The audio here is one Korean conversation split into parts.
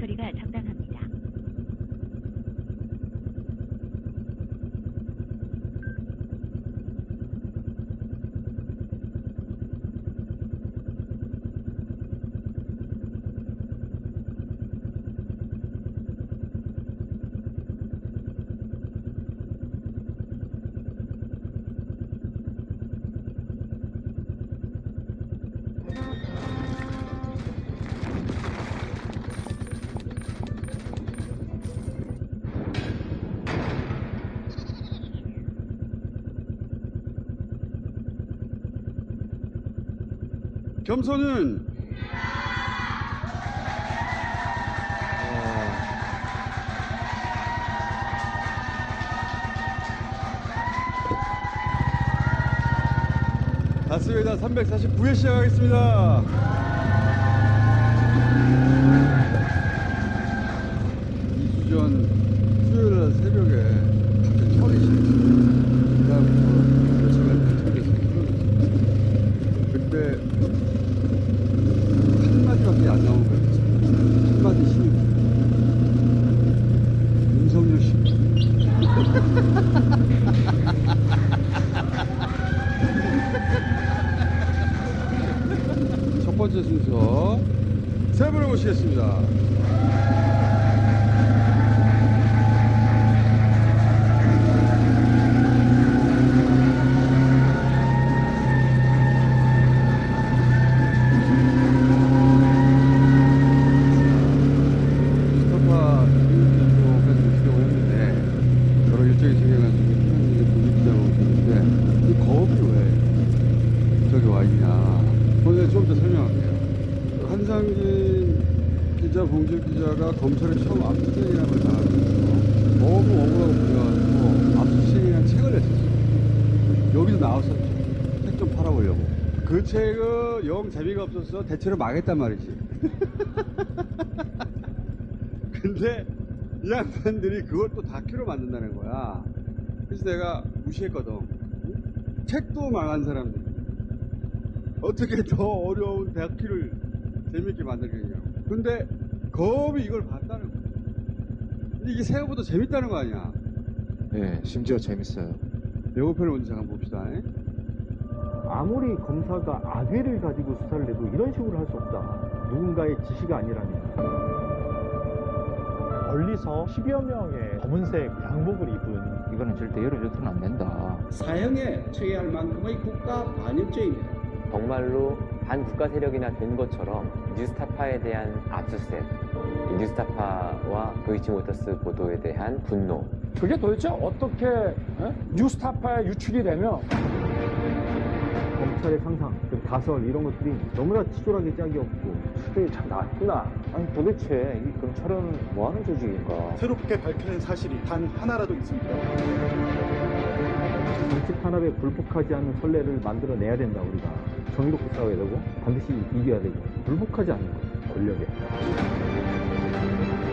목소리가 적당합니다. 겸손은 다스베이다 349회 시작하겠습니다. 2주 전 수요일날 새벽에 갑자기 철이 시작했어요. 그다음부터 며칠간 철이 시작했어요. 그때 한마디밖에 안 나온 거예요. 한마디 신이 윤석열 씨. 첫 번째 순서 세 분을 모시겠습니다. 봉준 기자가 검찰에 처음 압수수색이라는 걸 당하면서 너무 억울하고 불려가지고 압수수색이라는 책을 냈었어요. 여기도 나왔었죠. 책 좀 팔아보려고. 그 책은 영 재미가 없었어. 대체로 망했단 말이지. 근데 이 양반들이 그걸 또 다큐로 만든다는 거야. 그래서 내가 무시했거든. 책도 망한 사람들 어떻게 더 어려운 다큐를 재밌게 만들겠냐고. 근데 검이 이걸 봤다는 거야. 근데 이게 생각보다 재밌다는 거 아니야? 네, 심지어 재밌어요. 예고편을 먼저 잠깐 봅시다. 아무리 검사가 악의를 가지고 수사를 해도 이런 식으로 할 수 없다. 누군가의 지시가 아니라면. 멀리서 10여 명의 검은색 양복을 입은 이거는 절대 열어줘서는 안 된다. 사형에 처해할 만큼의 국가 반역죄입니다. 정말로 반국가 세력이나 된 것처럼 뉴스타파에 대한 압수수색, 뉴스타파와 도이치모터스 보도에 대한 분노. 그게 도대체 어떻게 뉴스타파에 유출이 되며 검찰의 상상, 그 가설 이런 것들이 너무나 치졸하게 짝이 없고 수준이 참 낮구나. 아니 도대체 이 검찰은 뭐 하는 조직인가? 새롭게 밝혀낸 사실이 단 하나라도 있습니다. 정치 탄압에 굴복하지 않는 선례를 만들어내야 된다. 우리가 정의롭게 싸워야 되고 반드시 이겨야 되고 굴복하지 않는 것, 권력에.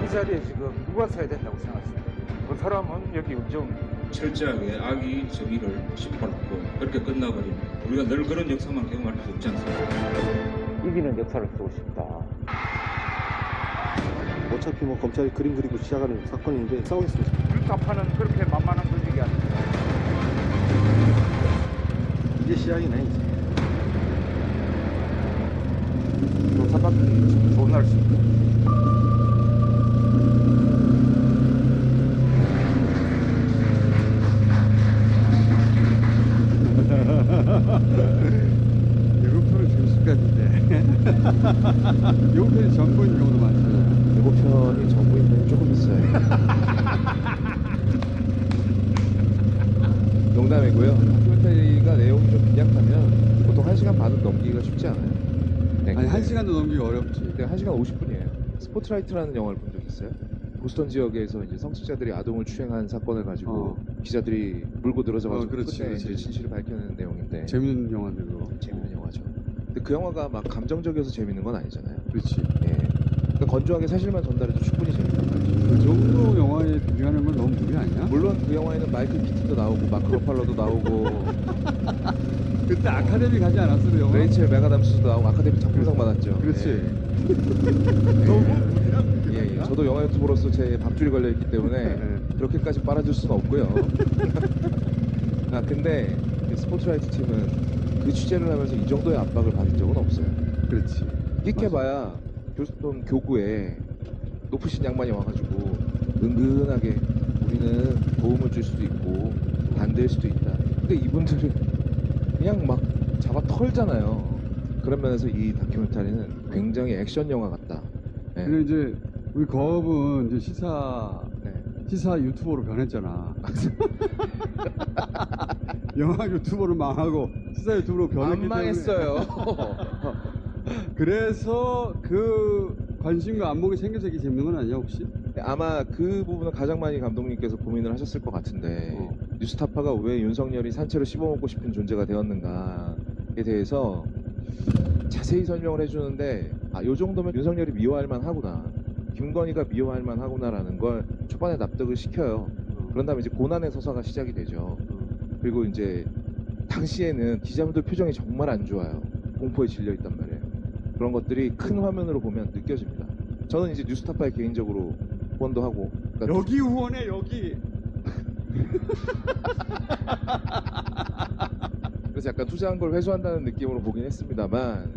이 자리에 지금 누가 서야 된다고 생각하십니까? 그 사람은 여기 의정 철저하게 악이 정의를 짚어놓고 그렇게 끝나버리면 우리가 늘 그런 역사만 경험할 수 없지 않습니까? 이기는 역사를 쓰고 싶다. 어차피 뭐 검찰이 그림 그리고 시작하는 사건인데 싸우겠습니다. 뉴스타파는 그렇게 만만한 조직이 아닙니다. 이게 시작이네 이제. 조사받기 좋은 날씨입니다. 예고편은 재밌을 것 같은데. 예고편이 전부인 경우도 많잖아요. 예고편이 전부인 면이 조금 있어요. 농담이고요. 다큐멘터리가 내용이 좀 빈약하면 보통 1시간 반은 넘기기가 쉽지 않아요. 네, 아니 1시간도 넘기기 어렵지. 근데 1시간 50분이에요. 스포트라이트라는 영화를 본 적 있어요? 보스턴 지역에서 이제 성직자들이 아동을 추행한 사건을 가지고 기자들이 물고 늘어져가지고 그렇지, 끝내 그렇지. 이제 진실을 밝혀내는 내용인데 재밌는 영화인데 그거. 재밌는 영화죠. 근데 그 영화가 막 감정적이어서 재밌는 건 아니잖아요. 그렇지. 예. 그러니까 건조하게 사실만 전달해도 충분히 재밌단 말이죠. 그 정도 영화에 비교하는 건 너무 무리 아니야? 물론 그 영화에는 마이클 키튼도 나오고 마크 러팔러도 나오고 그때 아카데미 가지 않았어 그 영화? 레이첼 메가담스도 나오고 아카데미 작품상 받았죠. 그렇지. 예. 너무 무리한 예. 예. 저도 영화 유튜버로서 제 밥줄이 걸려있기 때문에 그렇게까지 빨아줄 수는 없고요. 근데 스포트라이트 팀은 그 취재를 하면서 이 정도의 압박을 받은 적은 없어요. 그렇지. 끽해봐야 교수동 교구에 높으신 양반이 와가지고 은근하게 우리는 도움을 줄 수도 있고 반대일 수도 있다. 근데 이분들은 그냥 막 잡아 털잖아요. 그런 면에서 이 다큐멘터리는 굉장히 액션 영화 같다. 네. 근데 이제 우리 거업은 이제 네. 시사 유튜버로 변했잖아. 영화 유튜버로 망하고 시사 유튜버로 변했기 안 때문에 망했어요. 그래서 그 관심과 안목이 생겨서 이게 재밌는 건 아니야 혹시? 아마 그 부분은 가장 많이 감독님께서 고민을 하셨을 것 같은데 뉴스타파가 왜 윤석열이 산채로 씹어먹고 싶은 존재가 되었는가에 대해서 자세히 설명을 해주는데 요 정도면 윤석열이 미워할 만하구나, 김건희가 미워할 만하구나라는 걸 초반에 납득을 시켜요. 그런 다음에 이제 고난의 서사가 시작이 되죠. 그리고 이제 당시에는 기자분들 표정이 정말 안 좋아요. 공포에 질려 있단 말이에요. 그런 것들이 큰 화면으로 보면 느껴집니다. 저는 이제 뉴스타파에 개인적으로 후원도 하고. 그러니까 여기 후원해 여기. 그래서 약간 투자한 걸 회수한다는 느낌으로 보긴 했습니다만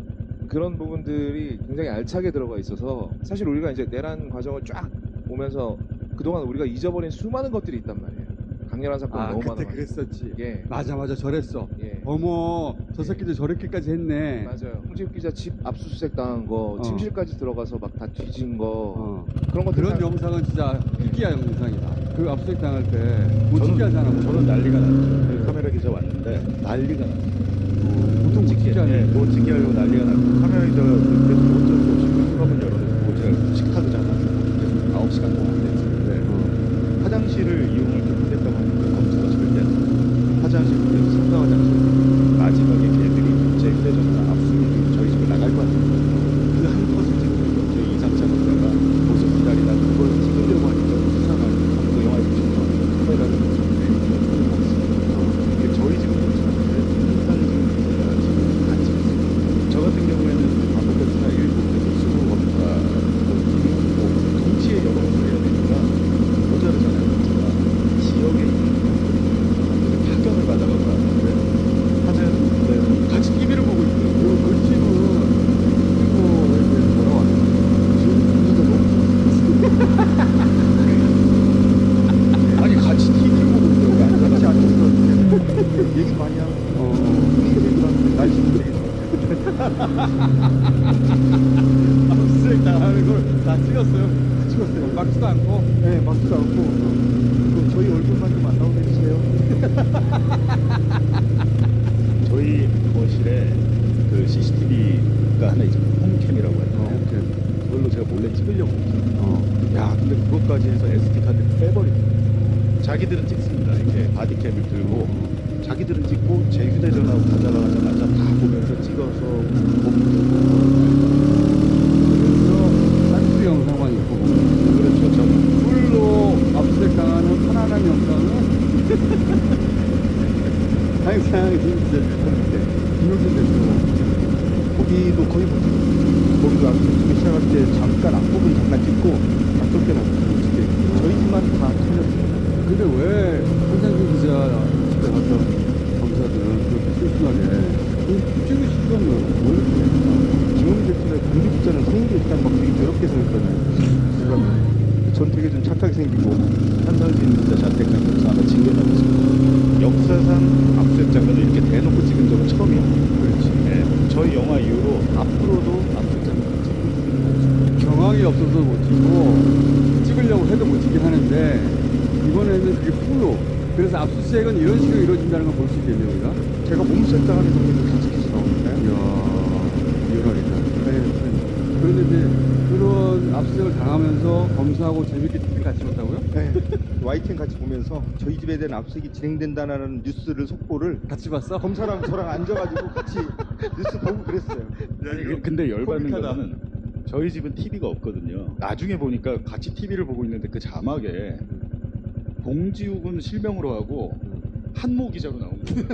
그런 부분들이 굉장히 알차게 들어가 있어서 사실 우리가 이제 내란 과정을 쫙 보면서 그동안 우리가 잊어버린 수많은 것들이 있단 말이에요. 강렬한 사건이 너무 그때 많아. 그랬었지. 예. 맞아 저랬어. 예. 어머 저 새끼들 저렇게까지 했네. 맞아요. 홍지욱 기자 집 압수수색 당한 거, 침실까지 들어가서 막 다 뒤진 거, 그런 것들 그런 다- 영상은 진짜 희귀한 영상이다. 그 압수수색 당할 때 못 찍게 하잖아. 저는 난리가 났죠. 카메라 기자 왔는데 난리가 났어요. 보통 못 찍게 하네. 못 찍게 하려고 난리가 났고 카메라 기자가 그래서 어쩔 수 없이 수갑을 열어놓고 제가 식탁을 잡았어요. 그래서 9시간 동안 됐는데 화장실을 이용을 못했다고 하니까 검수가 절대 안 돼요. 화장실 그래서 상가 화장실 마지막에 걔들이 제 휴대전화 압수수색으로 저희 집을 나갈 것 같아요. 그 한 컷을 찍으면서 저희 이상차 기자가 거기서 기다리다 그걸 찍으려고 하니까 수상하게 그 영화에 보시면 카메라를 저희 집은 괜찮은데 인상 지금 같이 있어요. 저 같은 경우에는 반복검사 일부 수구 검사 동시에 여러 번 해야 되니까 모자르잖아요. 제가 지역에 있는 사람들의 파견을 받아가고 왔는데 하는 같이 TV를 보고 있어요. 그 집은 그리고 이제 뭐라고 하냐. 아니 같이 TV를 보고 있어요. 같이 앉아서 얘기 많이 하고 날씨도 되게 압수수색 당하는 걸 다 찍었어요. 막지도 않고. 네, 막지도 않고 그럼 저희 얼굴만 좀 안 나오게 해주세요. 저희 거실에 그 CCTV가 하나 있죠. 홈캠이라고 하잖아요. 그걸로 제가 몰래 찍으려고 했어요. 야, 근데 그것까지 해서 SD카드를 빼버립니다. 자기들은 찍습니다. 이렇게 바디캠을 들고 자기들은 찍고 제 휴대전화 가져가자마자 다 보면서 찍어서 그래서 한수 영상만 있고 그렇죠. 저는 풀로 압수수색 당하는 편안한 영상은 항상 이제 김용진 대표 거기도 거의 못 찍었어요. 거기도 앞서 시작할 때 잠깐 앞부분 잠깐 찍고 앞쪽 때는 못 찍게 저희 팀만 다 털렸어요. 근데 왜 한상준 기자 집에 갔던 검사들은 그렇게 순순하게 찍으실 거면 왜 이렇게 했나? 김용민 대표의 공개 기자는 생긴 일단 막 되게 더럽게 생겼잖아요. 전 되게 좀 착하게 생기고 한상진 기자 자택 가면서 아마 징계받고 있습니다. 역사상 압수수색 장면을 이렇게 대놓고 찍은 적은 처음이에요. 그렇지. 네. 저희 영화 이후로 앞으로도 압수수색 장면을 찍고 경황이 없어서 못 찍고 찍으려고 해도 못 찍긴 하는데 이번에는 그게 풀로. 그래서 압수수색은 이런 식으로 이루어진다는 걸 볼 수 있겠네요, 우리가. 제가 몸수색 당하는 장면을 다 찍혀서 나오니까요. 이야, 리얼하겠다. 그런데 이제 그런 압수수색을 당하면서 검사하고 재밌게 TV 같이 봤다고요? 네. YTN 같이 보면서 저희 집에 대한 압수수색이 진행된다는 뉴스를 속보를 같이 봤어? 검사랑 저랑 앉아가지고 같이 뉴스 보고 그랬어요. 아니, 근데 열받는 코믹하다. 거는 저희 집은 TV가 없거든요. 나중에 보니까 같이 TV를 보고 있는데 그 자막에 봉지욱은 실명으로 하고 한모 기자로 나온 거예요.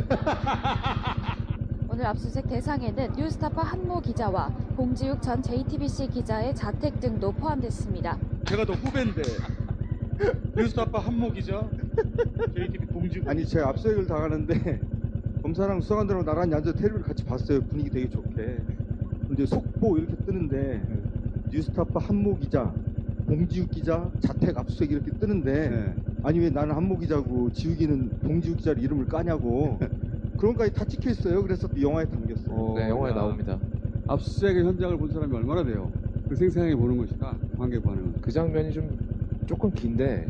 오늘 압수수색 대상에는 뉴스타파 한모 기자와 봉지욱 전 JTBC 기자의 자택 등도 포함됐습니다. 제가 더 후배인데. 뉴스타파 한모 기자, JTB 봉지우. 아니 제가 압수수색을 당하는데 검사랑 수사관들하고 나란히 앉아 텔레비를 같이 봤어요. 분위기 되게 좋게. 근데 속보 이렇게 뜨는데 뉴스타파 한모 기자, 봉지욱 기자 자택 압수수색 이렇게 뜨는데 아니 왜 나는 한모 기자고 지욱이는 봉지욱 기자를 이름을 까냐고. 그런 것까지 다 찍혀 있어요. 그래서 또 영화에 담겼어요. 네, 영화에 나옵니다. 압수수색의 현장을 본 사람이 얼마나 돼요? 그 생생하게 보는 것이다. 관객 반응은. 그 장면이 좀 조금 긴데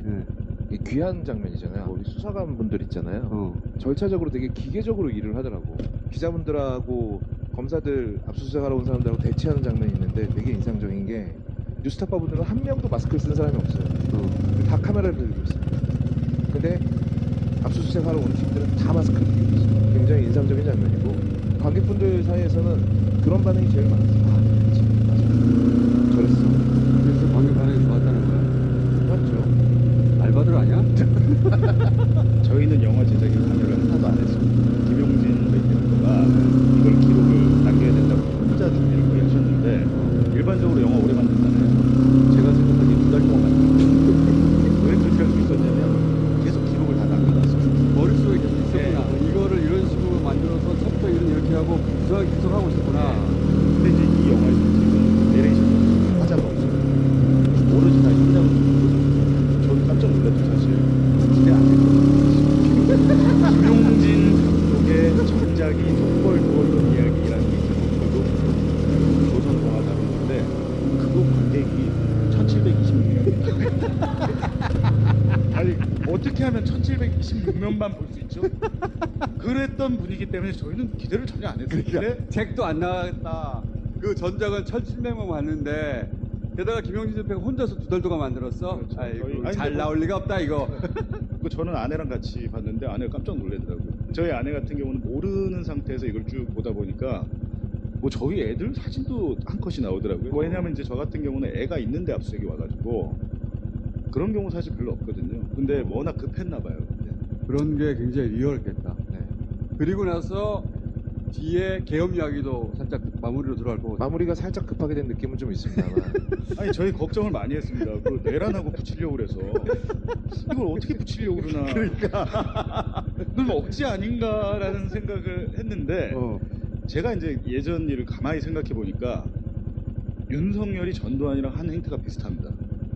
이 귀한 장면이잖아요. 우리 수사관 분들 있잖아요. 절차적으로 되게 기계적으로 일을 하더라고. 기자분들하고 검사들 압수수색하러 온 사람들하고 대치하는 장면이 있는데 되게 인상적인 게 뉴스타파 분들은 한 명도 마스크를 쓴 사람이 없어요. 다 카메라를 들고 있어요. 근데 압수수색하러 온 팀들은 다 마스크를 끼고 있어요. 굉장히 인상적인 장면이고 관객분들 사이에서는 그런 반응이 제일 많았어요. 아, 그렇지, 맞아. 저랬어. 그래서 관객 반응이 좋았다는 거야. 맞죠. 알바들 아니야? 저희는 영화 제작에 관여를 하나도 안 했습니다. 김용진 메이커가 이걸 기록을 남겨야 된다고 혼자 준비를 거의 하셨는데 일반적으로 영화 오래 만든잖아요. 제가 생각하기에 2달 동안 만들었어요. 왜 그렇게 할 수 있었냐면 계속 기록을 다 남겨놨어요. 머릿속에 계속 있었구나. 이거를 이런 식으로 만들어서 첩도 이렇게 하고 이상하게 계속 하고 있었구나. 근데 이제 이 영화에서 지금 내레이션 화자가 없어요. 오로지 다 현장으로 보고 저는 깜짝 놀랐죠 사실. 기대 안 했거든요. 김용진 감독의 전작이 독벌독벌 이야기라는 게 있어서 저도 조선동화 다루는데 그거 관객이 1726명. 아니 어떻게 하면 1726명만 볼 수 있죠? 그랬던 분위기 때문에 저희는 기대를 전혀 안 했어요. 그러니까 책도 안 나갔다. 그 전작은 1,700명 봤는데 게다가 김용진 대표가 혼자서 2달 동안 만들었어. 그렇죠. 아이고, 아니, 잘 뭐- 나올 리가 없다 이거. 저는 아내랑 같이 봤는데 아내가 깜짝 놀라더라고요. 저희 아내 같은 경우는 모르는 상태에서 이걸 쭉 보다 보니까 뭐 저희 애들 사진도 한 컷이 나오더라고요. 왜냐면 이제 저 같은 경우는 애가 있는데 압수수색이 와가지고 그런 경우 사실 별로 없거든요. 근데 워낙 급했나 봐요. 그때. 그런 게 굉장히 리얼했겠다. 네. 그리고 나서 뒤에 계엄 이야기도 살짝 마무리로 들어갈 거고. 마무리가 살짝 급하게 된 느낌은 좀 있습니다만 아니 저희 걱정을 많이 했습니다. 그 내란하고 붙이려고 그래서 이걸 어떻게 붙이려고 그러나. 그러니까 그럼 억지 아닌가라는 생각을 했는데 제가 이제 예전 일을 가만히 생각해 보니까 윤석열이 전두환이랑 한 행태가 비슷합니다.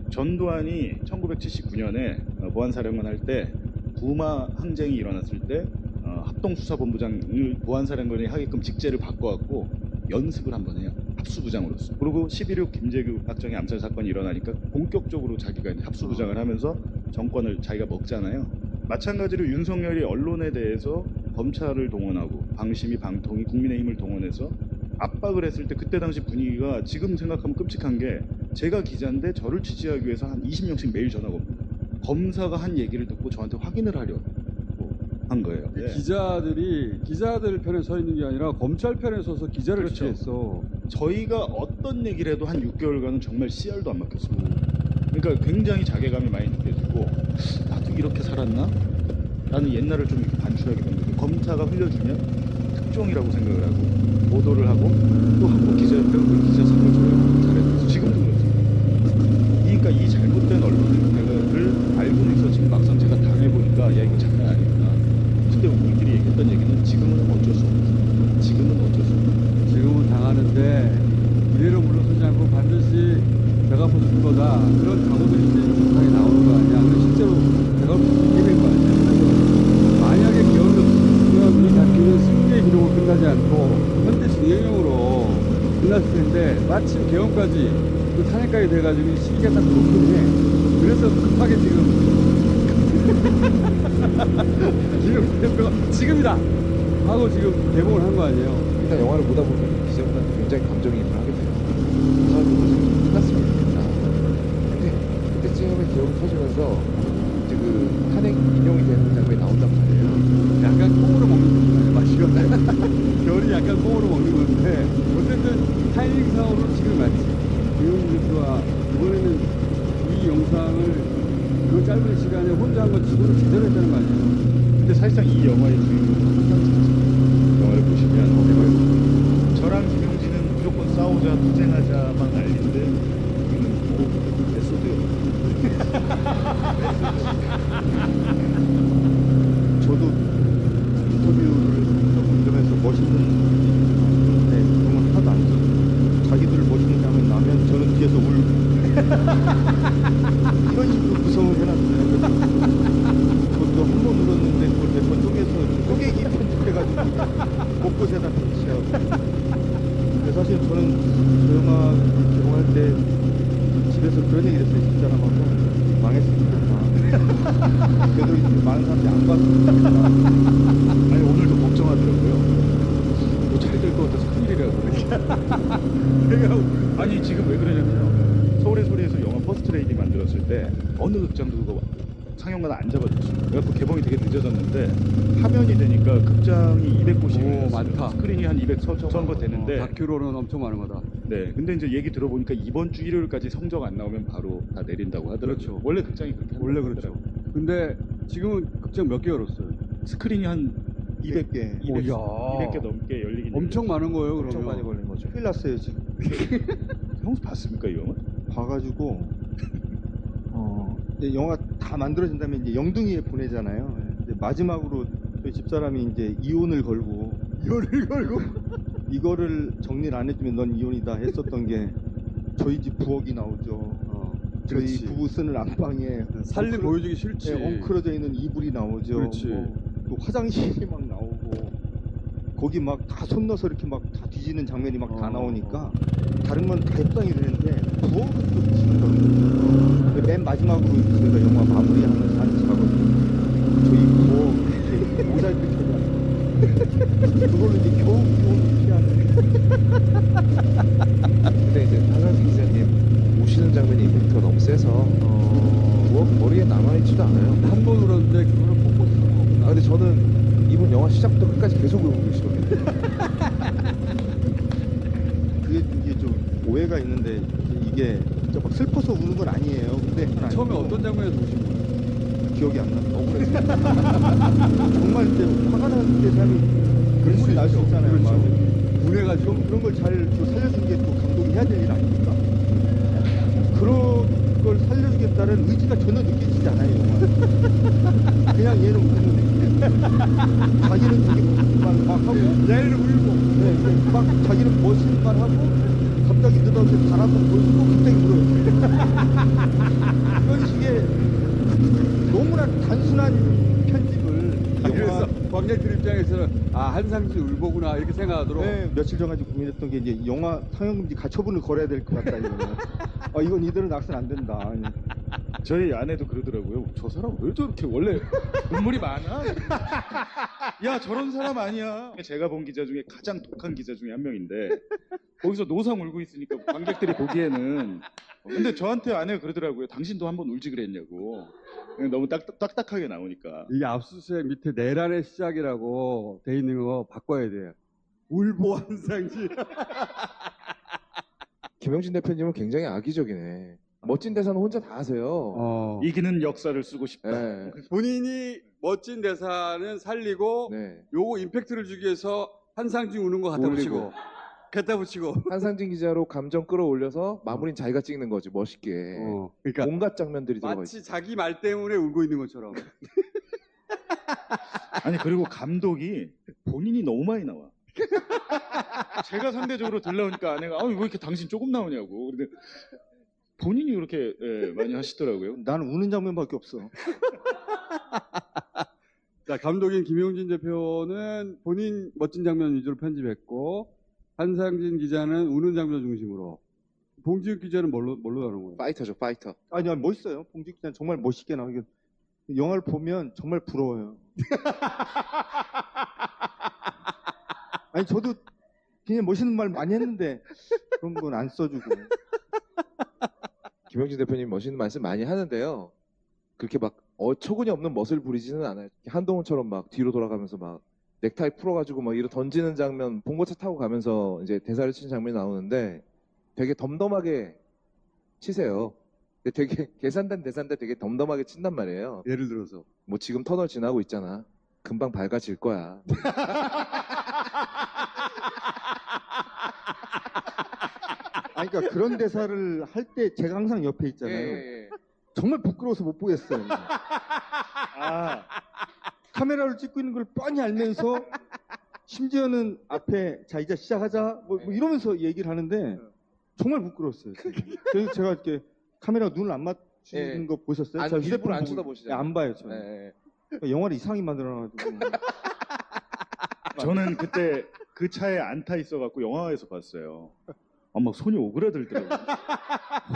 전두환이 1979년에 보안사령관 할 때 부마 항쟁이 일어났을 때 합동수사본부장을 보안사령관이 하게끔 직제를 바꿔갖고 연습을 한번 해요. 합수부장으로서. 그리고 11.6 김재규 박정희 암살 사건이 일어나니까 본격적으로 자기가 이제 합수부장을 하면서 정권을 자기가 먹잖아요. 마찬가지로 윤석열이 언론에 대해서 검찰을 동원하고 방심이 방통위 국민의힘을 동원해서 압박을 했을 때 그때 당시 분위기가 지금 생각하면 끔찍한 게 제가 기자인데 저를 취재하기 위해서 한 20명씩 매일 전화가 옵니다. 검사가 한 얘기를 듣고 저한테 확인을 하려고 한 거예요. 네. 기자들 편에 서 있는 게 아니라 검찰 편에 서서 기자를 그렇죠. 취재했어. 저희가 어떤 얘기를 해도 한 6개월간은 정말 씨알도 안 막혔습니다. 그러니까 굉장히 자괴감이 많이 느껴지고 나도 이렇게 살았나? 라는 옛날을 좀 이렇게 반추하게 됩니다. 검사가 흘려주면 특종이라고 생각을 하고 보도를 하고 또 한국 기자협회가 그 기자상을 줘요. 잘했어. 지금도 그렇습니다. 그러니까 이 잘못된 언론을 알고는 있었지만 막상 제가 당해보니까 야 이거 장난 아니구나. 근데 우리끼리 얘기했던 얘기는 지금은 어쩔 수 없어. 지금은 어쩔 수 없어. 지금은 당하는데 이대로 물러서지 않고 반드시 배가 부술 거다. 그런 각오들이 이제 세상에 나오는 거 아니야. 근데 실제로 배가 부수게 된 거 아니야. 그래서 만약에 기업을 우리 잡기는 승리의 기록으로 끝나지 않고 현대 진행형으로 끝났을 텐데 마침 개헌까지 그 탄핵까지 돼가지고 시기가 딱 좋긴 해. 그래서 급하게 지금 대표가 지금이다 하고 지금 개봉을 한 거 아니에요. 일단 영화를 보다 보면 기자분한테 굉장히 감정이입을 하게 돼요. 그 사람들도 지금 끝났으면 좋겠다. 근데 그때쯤에 기억이 터지면서 이제 그 탄핵 인용이 되는 장면이 나온단 말이에요. 약간 콩으로 먹는 거예요. 맛이가 결이 약간 콩으로 먹는 건데 어쨌든 타이밍상으로 지금 맞지. 김용진 대표가 이번에는 이 영상을 그 짧은 시간에 혼자 한 거 지도를 제대로 했다는 거 아니에요? 근데 사실상 이 영화의 주인공은 한상진입니다. 영화를 보시면 저랑 김용진은 무조건 싸우자 투쟁하자만 알린데 우리는 메소드요. 저도 인터뷰를 이러면서 멋있는 네, 그런 건 하나도 안 써. 자기들 멋있는 장면 나면 저는 뒤에서 울고 이런 식으로 구성을 해놨어요. 그것도 한 번 울었는데 그걸 몇 번 쪼개기 편집해가지고 곳곳에다 배치하고. 근데 사실 저는 저 영화 개봉할 때 집에서 그런 얘기를 했어요. 집사람하고 망했으면 좋겠다. 그래도 이제 많은 사람들이 안 봤으면 좋겠다. 아니 오늘도 걱정하더라고요. 뭐 잘 될 것 같아서 큰일이라고. 내가 아니 지금 왜 그러냐면요. 서울의 소리에서 영화 퍼스트 레이디 만들었을 때 어느 극장도 그거 상영관 안 잡아줬어요. 그래갖고 개봉이 되게 늦어졌는데 화면이 되니까 극장이 200곳이 많다. 스크린이 한 200천 되는데 다큐로는 엄청 많은 거다. 네. 근데 이제 얘기 들어보니까 이번 주 일요일까지 성적 안 나오면 바로 다 내린다고 하더라고요. 그렇죠. 원래 극장이 그렇게 원래 한다고 그렇죠. 하더라고요. 근데 지금은 극장 몇 개 열었어요? 스크린이 한 200개, 200개 넘게 열리긴 엄청 많은 거예요. 그러면. 엄청 많이 걸린 거죠. 큰일 났어요 지금. 형수 봤습니까 이 영화? 봐가지고 이제 영화 다 만들어진 다음에 이제 영등이에 보내잖아요. 이제 마지막으로 저희 집사람이 이제 이혼을 걸고 이거를 정리를 안 해주면 넌 이혼이다 했었던 게 저희 집 부엌이 나오죠. 저희 그렇지. 부부 쓰는 안방에 살림 보여주기 싫지. 엉클어져 있는 이불이 나오죠. 그렇지. 또 화장실이 막 나오고 거기 막 다 손 넣어서 이렇게 막 다 뒤지는 장면이 막 다 나오니까 다른 건 다 협상이 되는데 부엌은 좀 지루하거든요. 맨 마지막으로 저희가 영화 마무리하면서 하는 작업이 저희 부엌 이렇게 모자이크 켜져 그걸로 이제 겨우 피하는. 근데 이제 한상진 기자님 오시는 장면이 임팩트가 너무 세서 머리에 남아있지도 않아요. 한 번 울었는데 그거를 보고 있어. 근데 저는 이분 영화 시작부터 끝까지 계속 울고 계시거든요. 그게 이게 좀 오해가 있는데 이게 진짜 막 슬퍼서 우는 건 아니에요. 근데 처음에 어떤 장면에서 우신 거예요? 기억이 안 나요. 억울해서. 정말 이제 화가 나는 때 사람이 눈물이 날 수 있잖아요. 그렇죠. 마음에. 분해가지고. 그런 걸 잘 살려주는 게 또 감독이 해야 될 일 아닙니까? 그런 걸 살려주겠다는 의지가 전혀 느껴지지 않아요. 영화는. 그냥 얘는 우는 애. 자기는 되게 멋있는 말 막 하고 얘는 울고. 네, 막 자기는 멋있는 말 하고 갑자기 느닷없이 바람도 보이고 갑자기 울어요. 이런 식의 너무나 단순한 편집을 그래서 관객들 입장에서는 한상진 울보구나 이렇게 생각하도록. 네, 며칠 전까지 고민했던 게 이제 영화 상영금지 가처분을 걸어야 될 것 같다 이거는. 이건 이대로 낙선 안 된다. 저희 아내도 그러더라고요. 저 사람 왜 저렇게 원래 눈물이 많아? 야 저런 사람 아니야. 제가 본 기자 중에 가장 독한 기자 중에 한 명인데 거기서 노상 울고 있으니까 관객들이 보기에는. 근데 저한테 아내가 그러더라고요. 당신도 한번 울지 그랬냐고. 너무 딱딱하게 나오니까. 이게 압수수색 밑에 내란의 시작이라고 돼 있는 거 바꿔야 돼요. 울보 한상진. 김영진 대표님은 굉장히 악의적이네. 멋진 대사는 혼자 다 하세요. 이기는 역사를 쓰고 싶다. 네. 본인이 멋진 대사는 살리고 네. 요거 임팩트를 주기 위해서 한상진 우는 거 갖다 붙이고 한상진 기자로 감정 끌어올려서 마무리는 자기가 찍는 거지 멋있게. 그러니까 온갖 장면들이 들어가 마치 있어. 자기 말 때문에 울고 있는 것처럼. 아니 그리고 감독이 본인이 너무 많이 나와. 제가 상대적으로 덜 나오니까 아내가 왜 이렇게 당신 조금 나오냐고. 근데 본인이 그렇게 많이 하시더라고요. 나는 우는 장면밖에 없어. 자, 감독인 김용진 대표는 본인 멋진 장면 위주로 편집했고 한상진 기자는 우는 장면 중심으로. 봉지욱 기자는 뭘로 다른 거예요? 파이터죠, 파이터. 아니 멋있어요. 봉지욱 기자는 정말 멋있게 나오게. 영화를 보면 정말 부러워요. 아니 저도 그냥 멋있는 말 많이 했는데 그런 건 안 써주고. 김영진 대표님 멋있는 말씀 많이 하는데요. 그렇게 막 어처구니 없는 멋을 부리지는 않아요. 한동훈처럼 막 뒤로 돌아가면서 막 넥타이 풀어가지고 막 이로 던지는 장면, 봉고차 타고 가면서 이제 대사를 치는 장면이 나오는데 되게 덤덤하게 치세요. 근데 되게 계산된 대사인데 되게 덤덤하게 친단 말이에요. 예를 들어서 뭐 지금 터널 지나고 있잖아. 금방 밝아질 거야. 아니, 그러니까 그런 대사를 할 때 제가 항상 옆에 있잖아요. 예. 정말 부끄러워서 못 보겠어요. 카메라를 찍고 있는 걸 뻔히 알면서 심지어는 앞에 자 이제 시작하자 뭐 이러면서 얘기를 하는데 정말 부끄러웠어요. 그래서 제가 이렇게 카메라 눈을 안 맞추는 예. 거 보셨어요? 안, 저 휴대폰 안 보고- 쳐다보시잖아요. 안 봐요, 저는. 예. 그러니까 영화를 이상하게 만들어놔가지고. 저는 그때 그 차에 안 타 있어갖고 영화에서 봤어요. 막 손이 오그라들더라고요.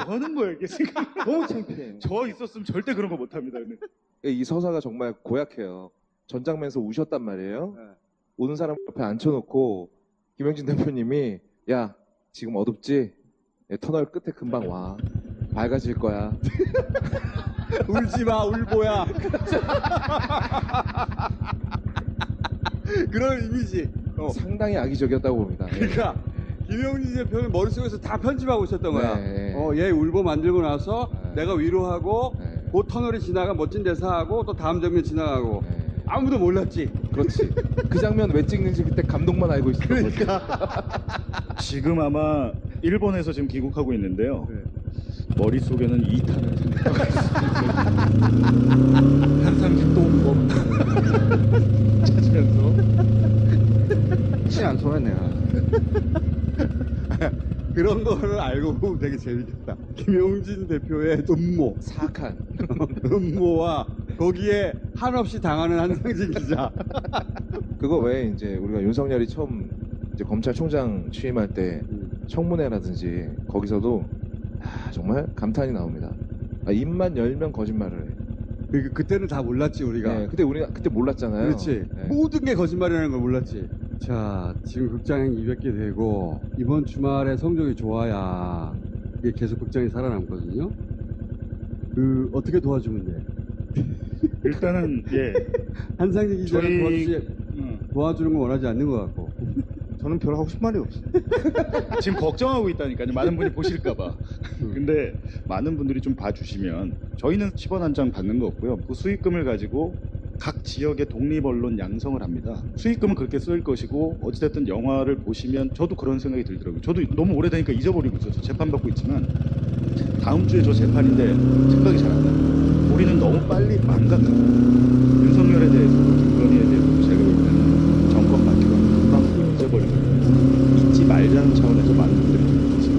뭐 하는 거야 이게 지금? 너무 창피해요. 저 있었으면 절대 그런 거 못합니다. 이 서사가 정말 고약해요. 전장면에서 우셨단 말이에요. 오는 사람 옆에 앉혀놓고 김영진 대표님이 야 지금 어둡지? 예, 터널 끝에 금방 와. 밝아질 거야. 울지 마, 울보야. 그런 이미지. 상당히 악의적이었다고 봅니다. 예. 그러니까 김영진 대표는 머릿속에서 다 편집하고 있었던 거야. 네. 얘 울보 만들고 나서 네. 내가 위로하고 네. 그 터널이 지나가 멋진 대사하고 또 다음 장면 지나가고 네. 아무도 몰랐지. 그렇지. 그 장면 왜 찍는지 그때 감독만 알고 있었던 거지. 지금 아마 일본에서 지금 귀국하고 있는데요. 머릿속에는 2탄을 생각하고 있습니다. 한상식 똥범 찾으면서 혹시 안 소화내요. 그런 거를 알고 보면 되게 재밌겠다. 김용진 대표의 음모, 사악한 음모와 거기에 한없이 당하는 한상진 기자. 그거 왜 이제 우리가 윤석열이 처음 이제 검찰총장 취임할 때 청문회라든지 거기서도 정말 감탄이 나옵니다. 입만 열면 거짓말을 해. 그때는 다 몰랐지 우리가. 네, 근데 우리가 그때 몰랐잖아요. 그렇지. 네. 모든 게 거짓말이라는 걸 몰랐지. 자, 지금 극장행 200개 되고 이번 주말에 성적이 좋아야 이게 계속 극장이 살아남거든요. 어떻게 도와주면 돼? 일단은 한상진 기자가 도와주는 거 원하지 않는 것 같고. 저는 별 하고 싶은 말이 없어요. 지금 걱정하고 있다니까요. 많은 분이 보실까봐. 근데 많은 분들이 좀 봐주시면 저희는 10원 한 장 받는 거 없고요. 그 수익금을 가지고 각 지역의 독립언론 양성을 합니다. 수익금은 그렇게 쓸 것이고 어찌됐든 영화를 보시면 저도 그런 생각이 들더라고요. 저도 너무 오래되니까 잊어버리고 있어서 재판받고 있지만 다음 주에 저 재판인데 생각이 잘 안 나요. 우리는 너무 빨리 망각하고 윤석열에 대해서도 김건희에 대해서도 제가 볼 때는 정권 바뀌고 금방 잊어버리고 잊지 말자는 차원에서 많은 분들이 좀 잊으시고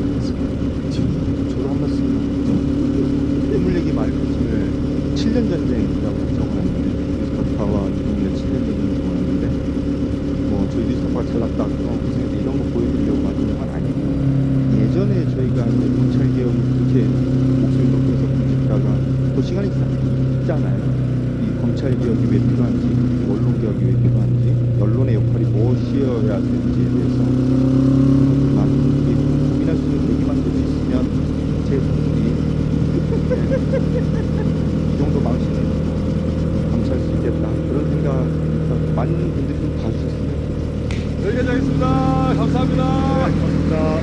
있습니다. 저도 한 말씀 인물 얘기 말고 7년 전쟁이라고 적어놨는데 뉴스타파와 이동일의 7년 전쟁을 적어놨는데 저희 뉴스타파가 잘났다 그래서 이런 거 보여드리려고 만든 건 아니고 예전에 저희가 검찰개혁을 그렇게 목소리 높여서 부르다가 또 시간이 있잖아요. 이 검찰개혁이 왜 필요한지 언론개혁이 왜 필요한지 언론의 역할이 무엇이어야 되는지에 대해서 많은 분들이 고민할 수 있는 계기만 될 수 있으면 제 분들이 이 정도 망신을 감수할 수 있겠다 그런 생각 많은 분들이 좀 봐주셨으면 좋겠습니다. 여기까지 하겠습니다. 감사합니다. 고맙습니다.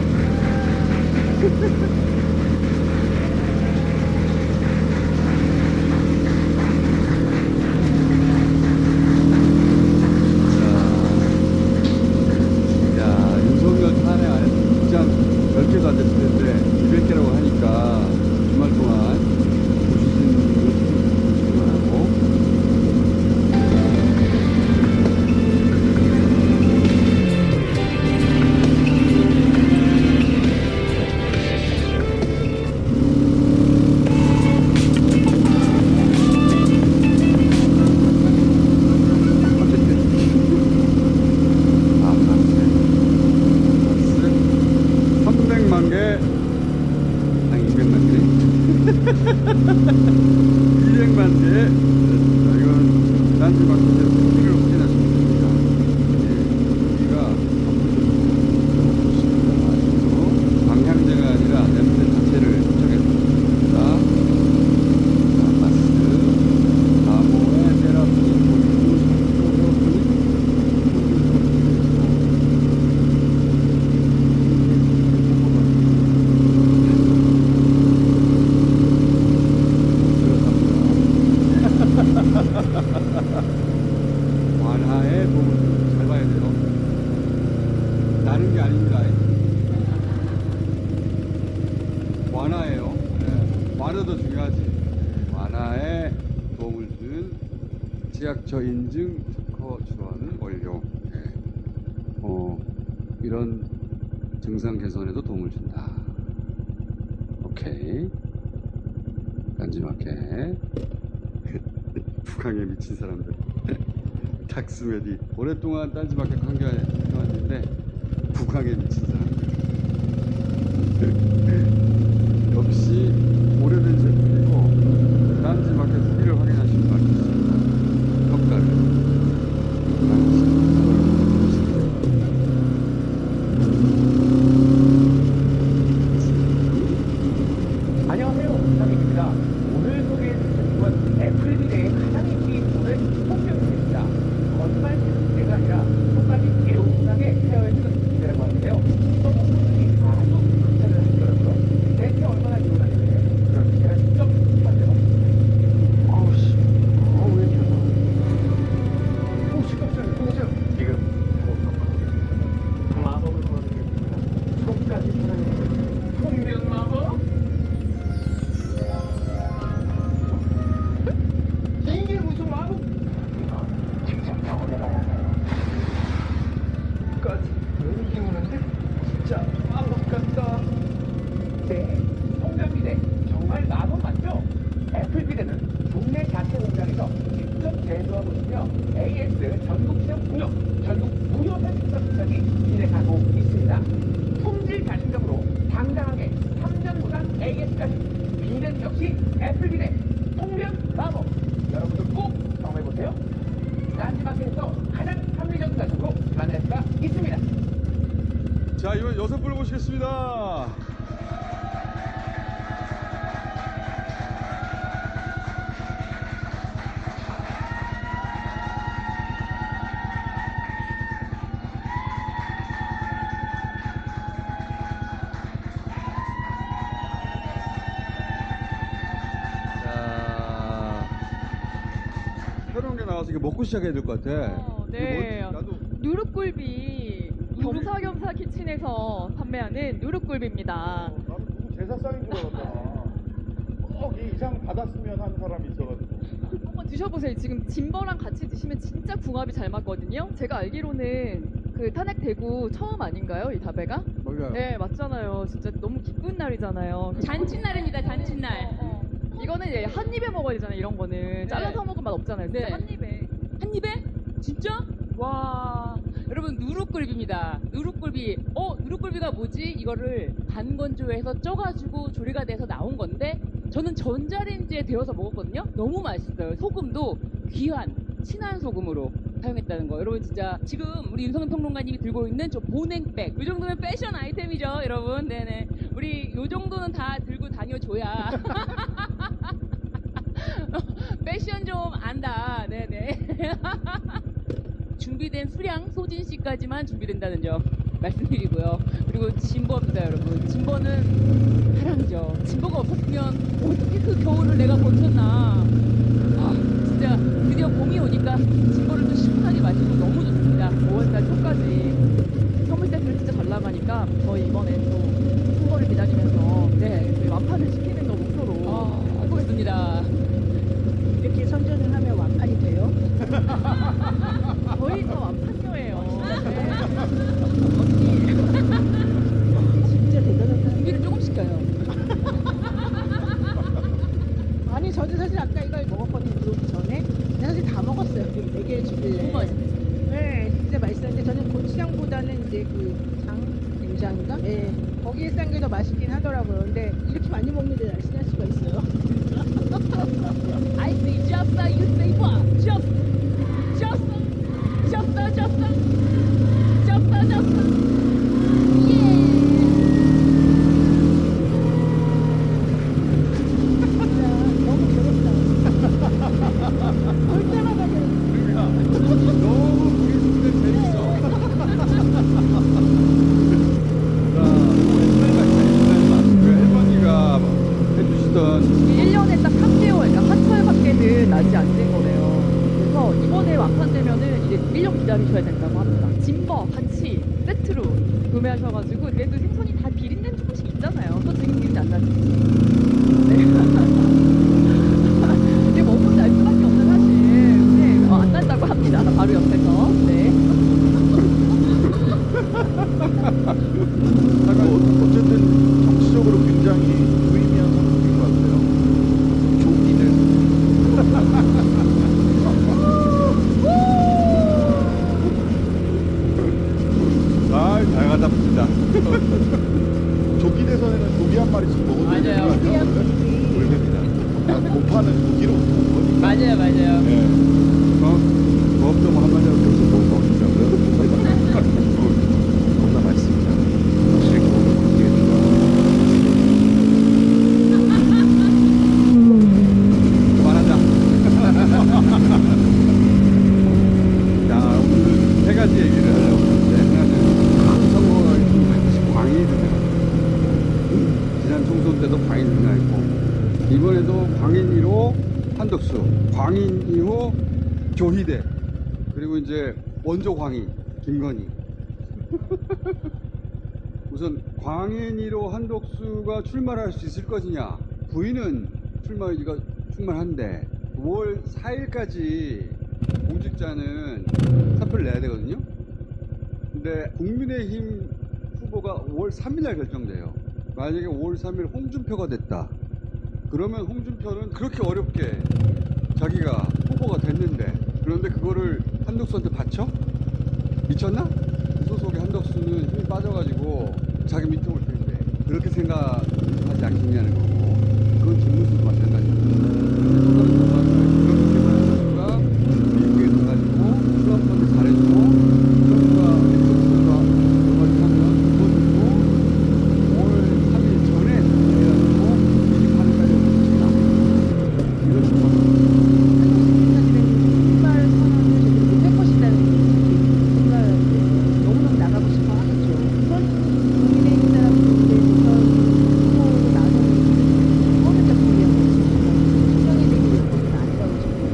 윤석열 탄핵 안에서 극장 10개도 안 됐을 텐데 200개라고 하니까 주말 동안 보시는 분들 보시기 바라고. 완화에 도움을 잘 봐야 돼요. 나는 게 아닙니다. 완화예요. 네. 완화도 중요하지. 완화에 도움을 주는 지약처 인증 특허 출원하는 원료. 네. 이런 증상 개선에도 도움을 준다. 오케이. 딴지마켓. 북한에 미친 사람들. 닥스메디. 오랫동안 딴지마켓 관계해왔는데 북한에 미친 사람들. 역시 오래된 제품이고 딴지마켓 후기를 확인하시면 알겠습니다. 평가를. 안녕하세요. 부탁입니다. 오늘 소개해드릴 제품은 애플비대의 가장 인기 있는 통병입니다. 거짓말 비대가 아니라 손까지 개운하게 헤어해주는 비대라고 하는데요. 소모품이 아주 극찬을 하시더라고요. 대체 얼마나 개운하냐면 그럼 제가 직접 해봤죠. 아우씨, 왜 이렇게 시끄럽잖아요. 보세요. 지금 마법을 걸어드리겠습니다. 손까지 편안해지는 통병 마법. 이게 무슨 마법? 직접 경험해봐야 까지 왜 이기는데? 진짜 마법 같다. 네, 통병비대 정말 마법 맞죠? 애플비대는 국내 자체 공장에서 직접 제조하고 있으며 AS 전국 시장 무료, 전국 무료 편집 서비스까지 진행하고 있습니다. 품질 자신감으로 당당하게 3년 무상 AS까지 비대는 역시 애플비대 통병 마법. 여러분들 꼭 경험해보세요. 딴지마켓에서 가장 합리적인 가격으로 만날 수가 있습니다. 자, 이번 6분을 모시겠습니다. 새로운 게 나와서 이게 먹고 시작해야 될 것 같아. 네. 이거 나도 누룩굴비 겸사겸사 키친에서 판매하는 누룩굴비입니다. 나도 누구 제사상인 줄 알았다. 꼭 이 이상 받았으면 하는 사람이 있어가지고. 한번 드셔보세요. 지금 짐버랑 같이 드시면 진짜 궁합이 잘 맞거든요. 제가 알기로는 그 탄핵 대구 처음 아닌가요? 이 다배가? 맞아요. 네, 맞잖아요. 진짜 너무 기쁜 날이잖아요. 잔칫날입니다. 잔칫날. 이거는 이제 한 입에 먹어야 되잖아요. 이런 거는 잘라서 먹으면 맛 없잖아요. 진짜 네. 한 입에. 한 입에? 진짜? 와. 여러분 누룩굴비입니다. 누룩굴비. 누룩굴비가 뭐지? 이거를 반건조해서 쪄가지고 조리가 돼서 나온 건데 저는 전자레인지에 데워서 먹었거든요. 너무 맛있어요. 소금도 귀한 친한 소금으로 사용했다는 거. 여러분 진짜 지금 우리 윤석열 평론가님이 들고 있는 저 보냉백. 이 정도면 패션 아이템이죠, 여러분. 네네. 우리 요 정도는 다 들고 다녀줘야 패션 좀 안다. 네네. 준비된 수량 소진 씨까지만 준비된다는 점 말씀드리고요. 그리고 진버입니다, 여러분. 진버는 사랑이죠. 진버가 없었으면 어떻게 그 겨울을 내가 버텼나. 진짜 드디어 봄이 오니까 진버를 또 시원하게 마시고 너무 좋습니다. 5월달 초까지 선물 세트를 진짜 잘 나가니까 저희 이번에 또 선거를 기다리면서 저희 완판을 시키는 거 목표로 해보겠습니다. 이렇게 선전을 하면 완판이 돼요? 거의 다 완판녀예요. 진짜 대단하다. 준비를 조금 시켜요. 아니 저도 사실 아까 이걸 먹었거든요. 들어오기 전에. 사실 다 먹었어요. 4개를 주길래. 너무 맛있어요. 네, 진짜 맛있었는데 저는 고추장보다는 이제 그 된장인가? 네, 거기에 싼 게 더 맛있긴 하더라고요. 근데 이렇게 많이 먹는데 날씬할 수가 있어요. I say just like you say what? Just 너무 괴롭다. 볼 때마다 너무 보기 재밌어. 그 할머니가 해주시던 1년에 딱 3개월, 그러니까 한철밖에는 나지 않는 거네요. 그래서 이번에 완판되면은 이제 1년 기다리셔야 된다고 합니다. 짐버 같이 세트로 구매하셔가지고 그래도 생선이 다 비린내는 조금씩 있잖아요. 또 지금 기억이 안 나지. 네. 이게 먹고 날 수밖에 없는 사실. 네. 안 난다고 합니다. 바로 옆에서. 네. 어쨌든 정치적으로 굉장히 유의미한 선택인 것 같아요. 잘 갖다 붙인다. 조기 대선에는 조기 한 마리씩 먹어도 되는 거 아니에요? 물입니다. 곰파는 조기로 온 거니까. 맞아요. 네. 법도 뭐 한마디로 계속 못 먹는다고요? 겁나 맛있습니다. 확실히 먹으면 바뀌겠다. 그만하자. 자, 오늘 세 가지 얘기를 하려고 하는데, 강성호가 반드시 광인이 등장합니다. 지난 총선 때도 광인 등장했고, 이번에도 광인 1호 한덕수, 광인 2호 조희대, 그리고 이제 원조 광인 김건희. 우선 광인 1호 한덕수가 출마를 할 수 있을 것이냐. 부인은 출마 의지가 충만한데 5월 4일까지 공직자는 사표를 내야 되거든요. 근데 국민의힘 후보가 5월 3일날 결정돼요. 만약에 5월 3일 홍준표가 됐다. 그러면 홍준표는 그렇게 어렵게 자기가 후보가 됐는데, 그런데 그거를 한덕수한테 바쳐? 미쳤나? 무소속의 한덕수는 힘이 빠져가지고 자기 밑에 올 텐데 그렇게 생각하지 않겠냐는 거고, 그건 김문수도 마찬가지입니다. 근데 또 다른 전망은 그렇게 한덕수가 미국에 가가지고 트럼프한테 잘해주고 트럼프가 한덕수가 그걸 하면 그것도 5월 3일 전에 해가지고 28일까지 움직이나 이런 전망입니다. 정말 선언을 제대로 못할 것이라는 정말 너무너무 나가고 싶어 하겠죠. 이번 국민의 있는 사람들에 대해서 후보로 나서는 어느 작품이야 수상이 되기 위해서 아니라고 싶어요.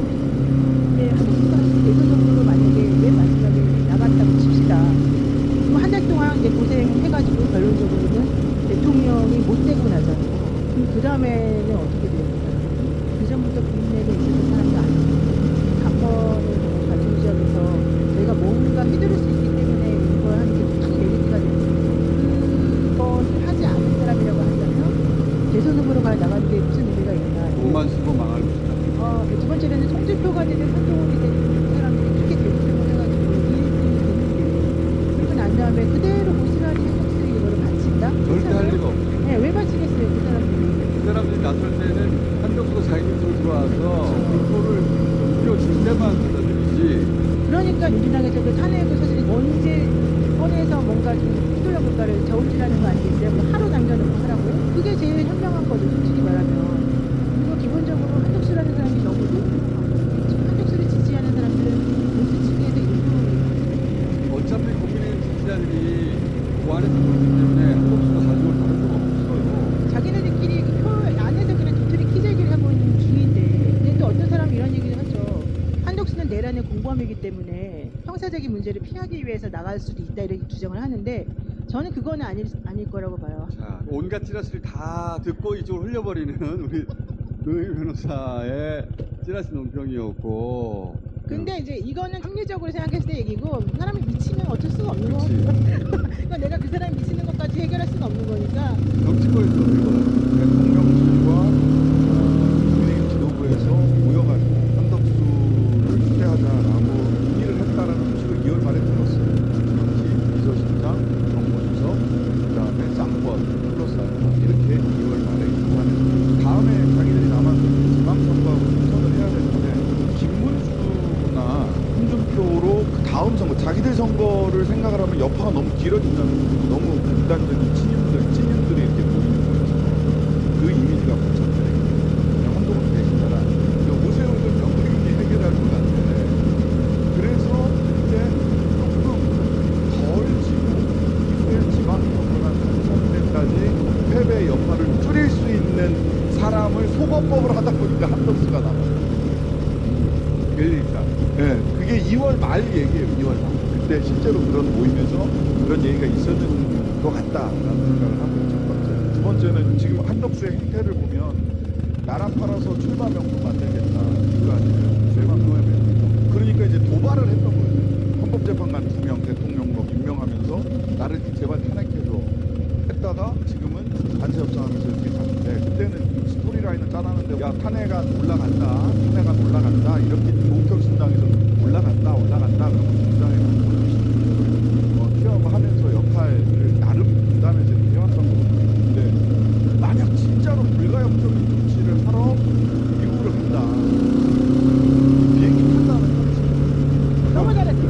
근데 한국수가 대선적으로 만약에 맨 마지막에 나갔다고 칩시다. 그럼 한 달 동안 이제 고생해가지고 결론적으로는 대통령이 못 되고 나잖아요. 그럼 그 다음에는 어떻게 됩니까? 그 전부터 국민에게 있었던 사람도 아니고 당권을 가지고시작해서 저희가 뭔가 휘두를 수 있기 때문에 이걸 하는 게 큰 메리트가 되는 그것을 하지 않은 사람이라고 한다면 대선 후보로 나가는 게 무슨 의미가 있나. 돈만 쓰고 망할 것이다. 두 번째로는 송준표가 되든 한동훈이 되는 사람들이 그렇게 대립을 해가지고 1등이 되는데 그러고 난 다음에 그대로 고스란히 한덕수에게 이거를 바친다? 절대 할 리가 없어. 네, 왜 바치겠어요 그 사람들이. 그 사람들이 나설 때는 한덕수가 자기 밑으로 들어와서 공포를 넘겨줄 때만 받아들이지. 그러니까 민주당에서도 탄핵을 사실 언제 꺼내서 뭔가 좀 휘둘러 볼까를 저울질하는 거 아니겠어요? 뭐 하루 남겨놓고 하라고. 그게 제일 현명한 거죠, 솔직히 말하면. 그리고 기본적으로 한덕수라는 사람이 너무 높은 지금 한덕수를 지지하는 사람들은 보수 측에도 일부. 어차피 국민의힘 지지자들이 그 안에서 그렇기 때문에 한덕수가 가지고 다를 수가 없어요. 자기네들끼리 그 표 안에서 그냥 도토리 키재기를 하고 있는 중인데, 근데 또 어떤 사람이 이런 얘기를 하죠. 한덕수는 내란의 공범이기 때문에 형사적인 문제를 피하기 위해서 나갈 수도 있다 이렇게 주장을 하는데 저는 그거는 아닐 거라고 봐요. 자, 온갖 찌라시를 다 듣고 이쪽으로 흘려버리는 우리 노영희 변호사의 찌라시 논평이었고. 근데 이제 이거는 합리적으로 생각했을 때 얘기고, 사람이 미치면 어쩔 수가 없는 거. 그러니까 내가 그 사람이 미치는 것까지 해결할 수가 없는 거니까. 정치권에서 대통령실과 국민의힘 지도부에서 모여가지고 한덕수를 수배하자라고 동의를 했다라는 소식을 2월 말에 들었어요. 특히 비서실장, 정무수석, 그다음에 쌍권, 플러스 알파 이렇게 2월 말에 입안했어요. 다음에 자기들이 남아서 지방선거하고 총선을 해야 되는데 김문수나 홍준표로 그 다음 선거, 자기들 선거를 생각을 하면 여파가 너무 길어진다는 거죠. 너무 극단적인 찐윤들이 이렇게 보이는 거여서 그 이미지가 붙였대. 한동훈 대신자라 오세훈을 명백히 해결할 것 같아. 그래서 이제 조금 덜 지고 이후에 지방선거나 총선 때까지 패배의 여파를 줄일 수 있는 사람을 소거법을 하다 보니까 한덕수가 나왔어요. 그러니까 그게 2월 말 얘기예요. 2월 말. 그때 실제로 그런 모임에서 그런 얘기가 있었는 것 같다라는 생각을 하고 첫 번째. 번째는 지금 한덕수의 행태를 보면 나라 팔아서 출마 명분 만들겠다. 이거 아니에요. 재방송의 명분. 그러니까 이제 도발을 했던 거예요. 헌법재판관 2명 대통령으로 임명하면서 나를 제발 탄핵해줘 했다가 지금은 반세 협상하면서 이렇게 갔는데 그때는 스토리라인을 짜놨는데 야 탄핵안 올라간다 이렇게 목격신당에서 올라간다 그러면 중장에 취업하면서 역할을 나름 분담해서 해왔던 거거든요. 근데 만약 진짜로 불가역적인 조치를 하러 미국을 간다 비행기 탄다는 너무 잘했어.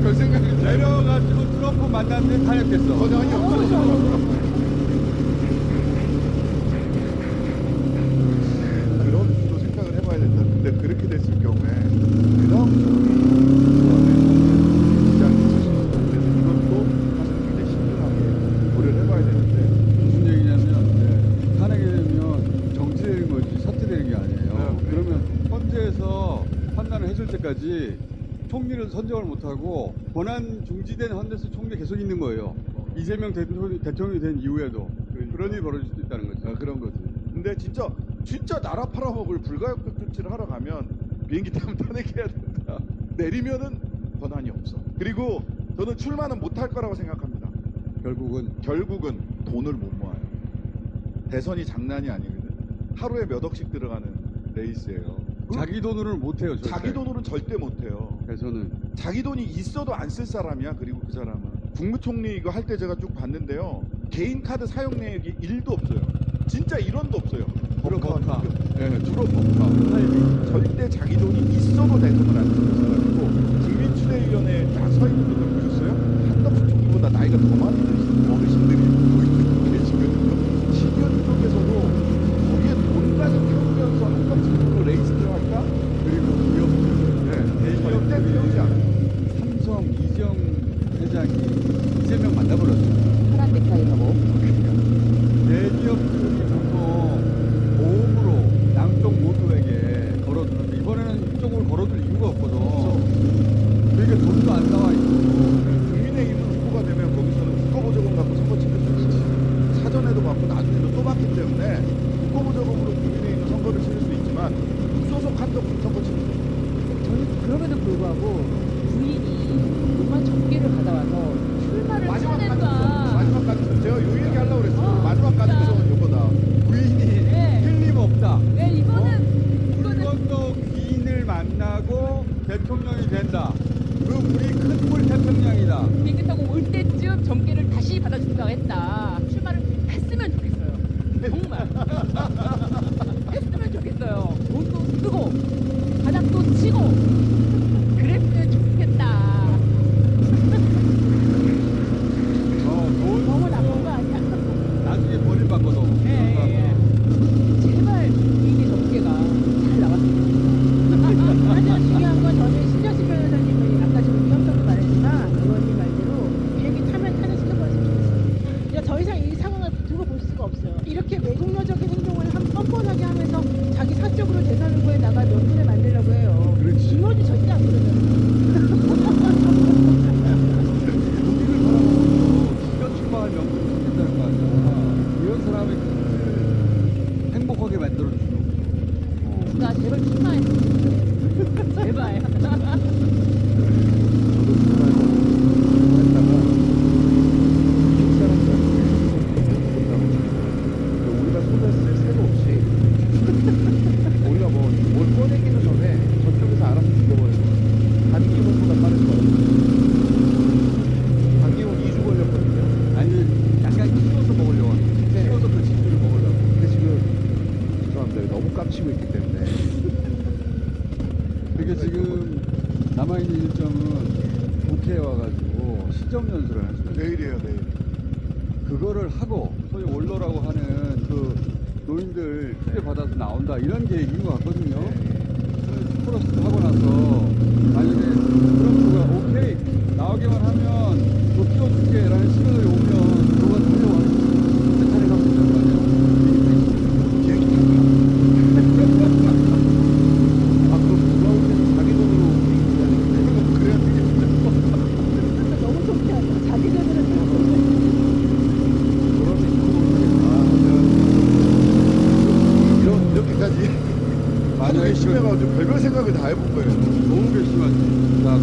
별 생각이 내려가지고 트럼프 만났는데 탄핵됐어. 전혀 없어. 그런 또 생각을 해봐야 된다. 근데 그렇게 됐을 경우에 그 다음 지장이 있을 수 있어요. 그래서 이것도 사실 굉장히 신중하게 고려를 해봐야 되는데 무슨 얘기냐면 탄핵이 되면 정치되는 거지 사퇴되는 게 아니에요. 그러면 헌재에서 판단을 해줄 때까지 총리를 선정을 못하고 권한 중지된 헌재에서 총리 계속 있는 거예요. 이재명 대통령이 된 이후에도 그런 일이 벌어질 수도 있다는 거죠. 그런 거지. 근데 진짜 나라 팔아먹을 불가역적 조치를 하러 가면 비행기 타면 탄핵해야 된다. 내리면은 권한이 없어. 그리고 저는 출마는 못할 거라고 생각합니다. 결국은 돈을 못 모아요. 대선이 장난이 아니거든. 하루에 몇 억씩 들어가는 레이스예요. 자기 돈으로는 못해요. 자기 돈으로는 절대 못해요. 대선은 자기 돈이 있어도 안 쓸 사람이야. 그리고 그 사람은 국무총리 이거 할 때 제가 쭉 봤는데요. 개인 카드 사용 내역이 1도 없어요. 진짜 1원도 없어요. 법카. 주로 법카. 절대 자기 돈이 있어도 대통령을 안 쓰고 국민추대위원회에 딱 서 있는 분들 보셨어요? 한덕수 총리보다 나이가 더 많은 어르신들이 보이고 계시거든요. 신현 쪽에서도 거기에 돈까지 태우면서 한덕수 총리로 레이스 들어갈까? 그리고 기업들 절대 태우지 않아요. 삼성 이정 회장이 이재명 만나버렸어요. 파란 넥타이하고. 대기업들이 보통 보험으로 양쪽 모두에게 걸어두는데 이번에는 이쪽으로 걸어둘 이유가 없거든. 그러니까 돈도 안 나와 있고. 국민의힘은 후보가 되면 거기서는 국가보조금 갖고 선거 치를 수 있지. 사전에도 받고 나중에도 또 받기 때문에 국가보조금으로 국민의힘은 선거를 치를 수 있지만 무소속 한덕수 선거 치를 수 없어요. 저는 그럼에도 불구하고 부인이 정말 적기를 받아와서 출마를 해낸다. 마지막까지 제가 요 얘기 하려고 그랬어요. 마지막까지 이거다. 부인이 틀림없다. 네, 이거는 또 귀인을 만나고 대통령이 된다. 그 우리 큰물 태평양이다. 비행기 타고 올 때쯤 정계를 다시 받아준다고 했다. 출마를 했으면 좋겠어요. 정말. 했으면 좋겠어요. 돈도 쓰고 바닥도 치고 그랬으면 좋겠다. 너무 나쁜 거 아니야? 나중에 벌을 받거든. 제발 이게 전개가 잘 나왔으면 하지만 중요한 건 저는 신정식 변호사님이 아까 지금 위험성도 말했지만 의원님 말대로 비행기 타면 탄핵시켜버렸으면 좋겠어요. 그러니까 더 이상 이 상황을 두고 볼 수가 없어요. 이렇게 외국녀적인 행동을 뻔뻔하게 하면서 자기 사적으로 재산을 구해 나갈 명분을 만들려고 해요. 김어지 절대 안 그러잖아요. 기가 출마할 명분을 찾겠다는 거 아니야. 이런 사람의 그 행복하게 만들어주는 나 제발 출마해. 제발. 우리가 손을 쓸 새도 없이 우리가 뭘 꺼내기도 전에 저쪽에서 알아서 죽여버려요. 반기문보다 빠를 거예요. 반기문 2주 걸렸거든요. 아니 약간 키워서 먹으려고 하는 거지. 키워서 그 진주를 먹으려고. 근데 지금 죄송합니다. 너무 깝치고 있기 때문에 그게 지금 남아있는 일정은 국회에 와가지고 시정연설을 할 수가 있어요. 내일이에요, 내일. 그거를 하고 소위 원로라고 하는 그 노인들 투표 받아서 나온다 이런 계획인 것 같거든요. 프로스트 하고 나서 만약에 트럼프가 오케이 나오기만 하면 너 띄워줄게 라는 시그널이 오면 그거가 달려와서 대탄을 가면 된다는 거 아니에요. 비행기 타고 아 그럼 누가 올 때는 자기 돈으로 그래야 되겠는데. 너무 좋게 하죠. 자기 돈으로 그러면 이거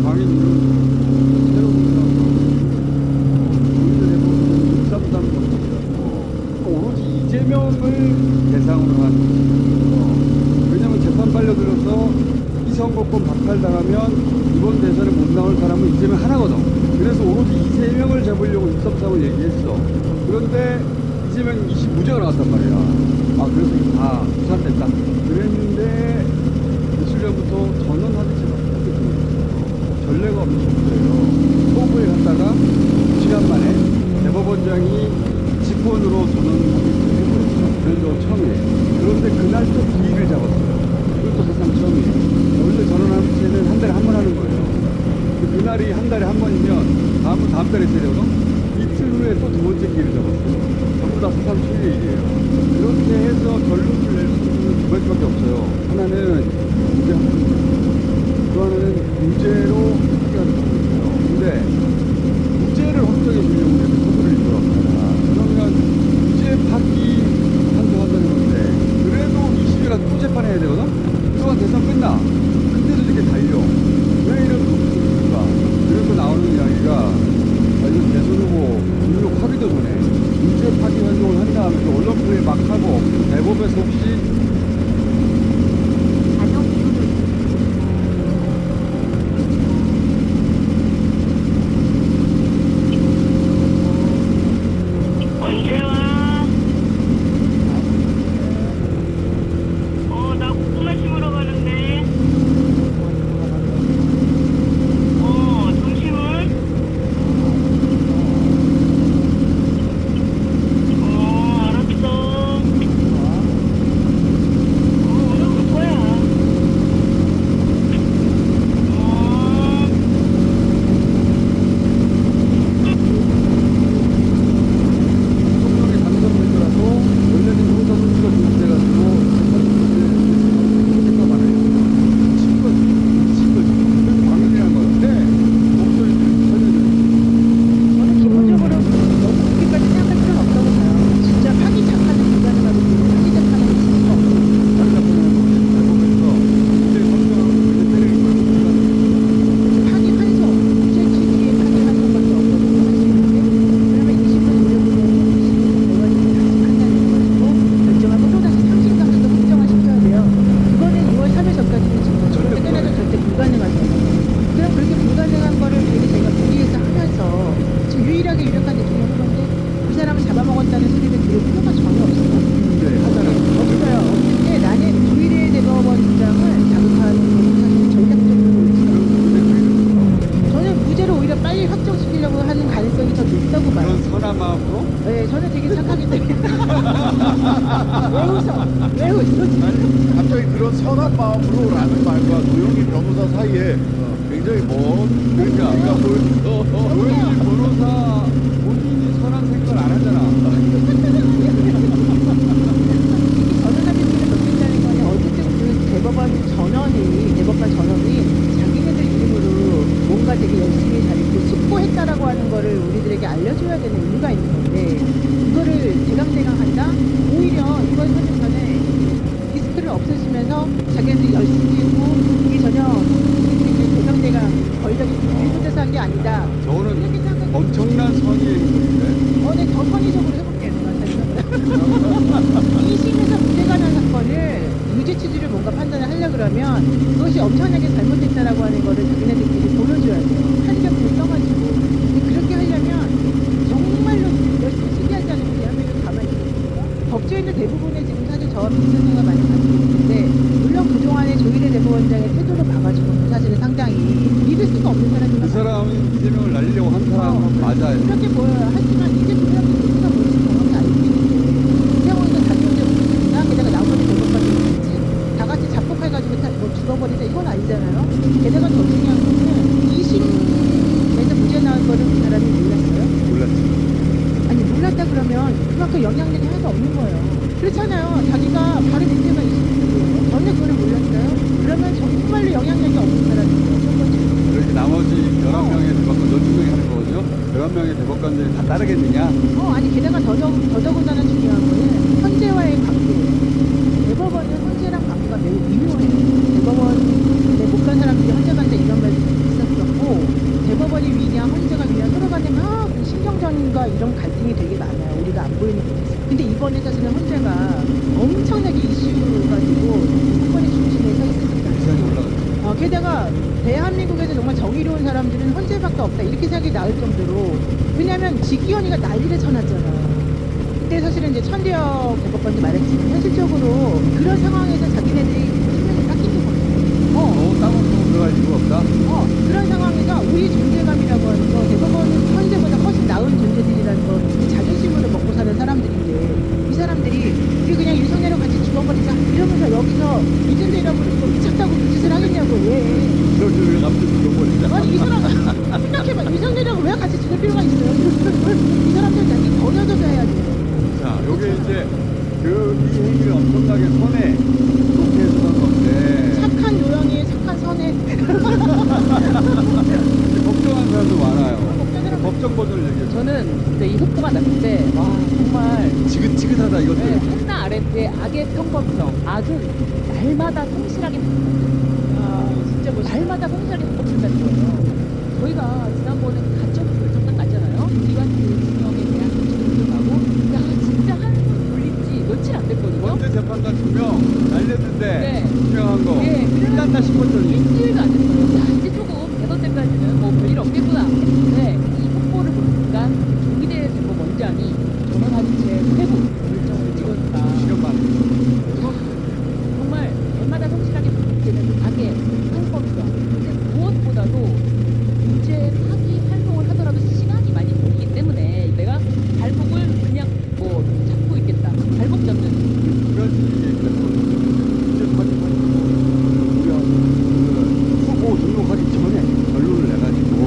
광인 이름도 새로 우리들 해보면 633 정책이라고 오로지 이재명을 대상으로 한 것이고, 왜냐면 재판 빨려들어서 이 선거권 박탈당하면 이번 대선에 못 나올 사람은 이재명 하나거든. 그래서 오로지 이재명을 잡으려고 633을 얘기했어. 그런데 이재명 25제가 나왔단 말이야. 아, 그래서 이거 다 부산됐다 그랬는데 며칠 전부터 전원하듯이 전례가 없는 정도예요. 소부에 갔다가 2시간 만에 대법원장이 직권으로 전원하듯이 해버렸어. 그래서 처음이에요. 그런데 그날 또 기일을 잡았어요. 그것도 사상 처음이에요. 원래 전원하듯이는 한 달에 한 번 하는 거예요. 그날이 한 달에 한 번이면 다음 달에 있어야 되거든? 이틀 후에 또 두 번째 기회를 잡았어요. 전부 다 사상 초유의 일이에요. 그렇게 해서 결론을 낼 수 있는 두 가지밖에 없어요. 하나는 무죄 합의입니다. 또 하나는 무죄로 확정하는 거거든요. 근데 무죄를 확정해 주려고 해서 소부를 입더랍니다. 그러면 무죄 파기 판정한다는 건데, 그래도 20일간 또 재판해야 되거든? 그동안 대선 끝나. 근데도 이렇게 달려. 왜 이런 겁니까? 그래서 나오는 이야기가 이런 대선 후보 등록 하기도 전에 무죄 파기 활동을 한 다음에 언론부에 막 하고 대법에서 혹시 언제 와? 나 고구마 심으러 가는데. 점심은? 알았어. 오늘 올 거야. 대통령이 당선되더라도 원래는 후보자 선수가 분석돼가지고 선거가 많아요. 미친 거지. 그래서 광명이라는 거예요. 네. 목소리들 전혀는. 저는 기본적으로 너무 그렇게까지 생각할 필요는 없다고 봐요. 진짜 파기 작하는 기관을 가지고 파기 작하는 게 진짜 없어요. 파기 환송, 무죄 취지의 파기 환송밖에 없다고 할 수 있는데, 그러면 20년 노력으로 20년 내가 다시 판단을 해가지고 결정하고 또다시 30강에도 확정을 시켜야 돼요. 그거는 2월 3일 전까지는 지금 절대 끝내도 절대 불가능하잖아요. 그럼 그렇게 불가능한 거를 제가 무리해서 하면서 지금 유일하게 유력한 대통령 후보인데 이 사람을 잡아먹었다는 소리를 들을 필요가 전혀 없어요. 네, 하잖아요. 없어요. 없는데 나는 조희대 대법원 장을 자극하는 것은 사실 전략적으로 옳지 않아요. 저는 무죄로 오히려 빨리 확정시키려고 하는 가능성이 더 높다고 봐요. 그런 선한 마음으로? 네, 저는 되게 착하기 때문에. 왜 웃어? 왜 웃어? 지금? 갑자기 그런 선한 마음으로라는 말과 노영희 변호사 사이에 굉장히 먼 의미가 보여서 노영희 변호사 본인이 선한 생각을 안 하잖아. 전원하겠다는 놓겠다는 거는 어쨌든 그 대법관 전원이 자기네들 이름으로 뭔가 되게 열심히 잘했고 숙고했다라고 하는 거를 우리들에게 알려줘야 되는 이유가 있는 건데, 이거를 대강대강 한다? 오히려 이번 선거 전에 리스크를 없애시면서 자기네들이 열심히 했고 이게 전혀 우리들에게 대강대강 권력이 일부대서 한 게 아니다. 저거는 이렇게 생각하면 엄청난 선의의 행동인데. 네, 더 선의적으로 해볼게요. 이심에서 무죄가 난 사건을 유죄 취지를 뭔가 판단을 하려 그러면 그것이 엄청나게 잘못됐다라고 하는 거를 자기네들끼리 보여줘야 돼요. 판결을 써가지고. 근데 그렇게 하려면 정말로 열심히 수비하지 않으면 대한민국을 가만히 있거든요. 법조에 있는 대부분의 지금 사실 저와 비슷한 생각을 많이 가지고 있는데, 물론 그동안에 조희대 대법원장의 태도를 봐가지고는 사실은 상당히 믿을 수가 없는 사람이 그 사람이 이재명을 날리려고 한 사람은 맞아요. 그렇게 보여요. 하지만 이제 그 사람이 누구나 뭔지 정확히 알고 있는데 이 상황에서 다투지 못했나? 게다가 나머지 대법관이 있지? 다 같이 작곡해가지고 뭐 죽어버리자 이건 아니잖아요. 게다가 더 중요한 거는 2심에서 무죄 나온 거를 그 사람이 몰랐어요? 몰랐지. 아니 몰랐다 그러면 그만큼 영향력이 하나도 없는 거예요. 그렇잖아요. 자기가 바로 밑에가 20%예요. 전혀 그걸 몰랐어요? 그러면 정말로 영향력이 없는 사람이에요. 첫 번째. 그렇게 나머지 11명의 대법관, 12명이 하는 거거든요. 11명의 대법관들이 다 따르겠느냐? 아니 게다가 더더군다나 중요한 거는 헌재와의 관계예요. 대법원은 헌재랑 관계가 매우 미묘해요. 대법원에 못 간 사람들이 헌재 간다 이런 말도 있었어. 포지션과 이런 갈등이 되게 많아요. 우리가 안 보이는 곳에서. 근데 이번에 사실은 헌재가 엄청나게 이슈가 되고 사건의 중심에 서 있었어요. 게다가 대한민국에서 정말 정의로운 사람들은 헌재밖에 없다 이렇게 생각이 나올 정도로, 왜냐하면 직위원회가 난리를 쳐놨잖아요. 그때 사실은 이제 천대혁 대법관도 말했지만 현실적으로 그런 상황에서 자기네들이 수면을 깎이는 거예요. 땅은 들어갈 이유가 없다. 그런 상황에서 우리 존재감이라고 하는 거, 대법원은 현재보다 훨씬 나은 존재들이라는 거, 자존심으로 먹고 사는 사람들인데 이 사람들이 우리 그냥 윤석열이랑 같이 죽어버리자 이러면서 여기서 유전자라고 미쳤다고 그 짓을 하겠냐고. 왜? 왜 갑자기 죽어버리자. 아니 이 사람 생각해봐. 윤석열이랑 왜 같이 죽을 필요가 있어요? 이 사람들 자기 버려져서 해야 돼요. 자, 요게 이제 이 행위를 엄청나게 선해 그렇게 해서 한 건데 착한 요영이에요. 착한 선해. 걱정하는 사람도 많아요. 걱정 버전을 얘기해요. 저는 진짜 이 속보가 났을 때, 와, 정말. 지긋지긋하다, 이것도. 네, 한나 아랫에 악의 평범성. 악은 날마다 성실하게 진짜 멋있다. 날마다 성실하게 바꿔준다는 거예요. 저희가 지난번에 가처분 결정딱 났잖아요. 이완 진영에 대한 가처분 결정하고, 야, 진짜 한숨 돌린지 며칠 안 됐거든요. 헌재 재판관 2명 날렸는데, 네. 투명한 거. 끝났나 싶었더니. 일주일도 안 됐어요. 야, 이제 조금 대선 때까지는 뭐 별일 없겠구나 했는데, 이 속보를 보는 순간, 조기대 대법 원장이 전원합의체 회부 결정을 찍었다. 정말 날마다 성실하게 되는 악의 평범성. 근데 무엇보다도 유죄 파기 활동을 하더라도 시간이 많이 걸리기 때문에 내가 발목을 그냥 뭐 잡고 있겠다. 발목 잡는. 그런 얘기가 후보 등록하기 전에 결론을 내가지고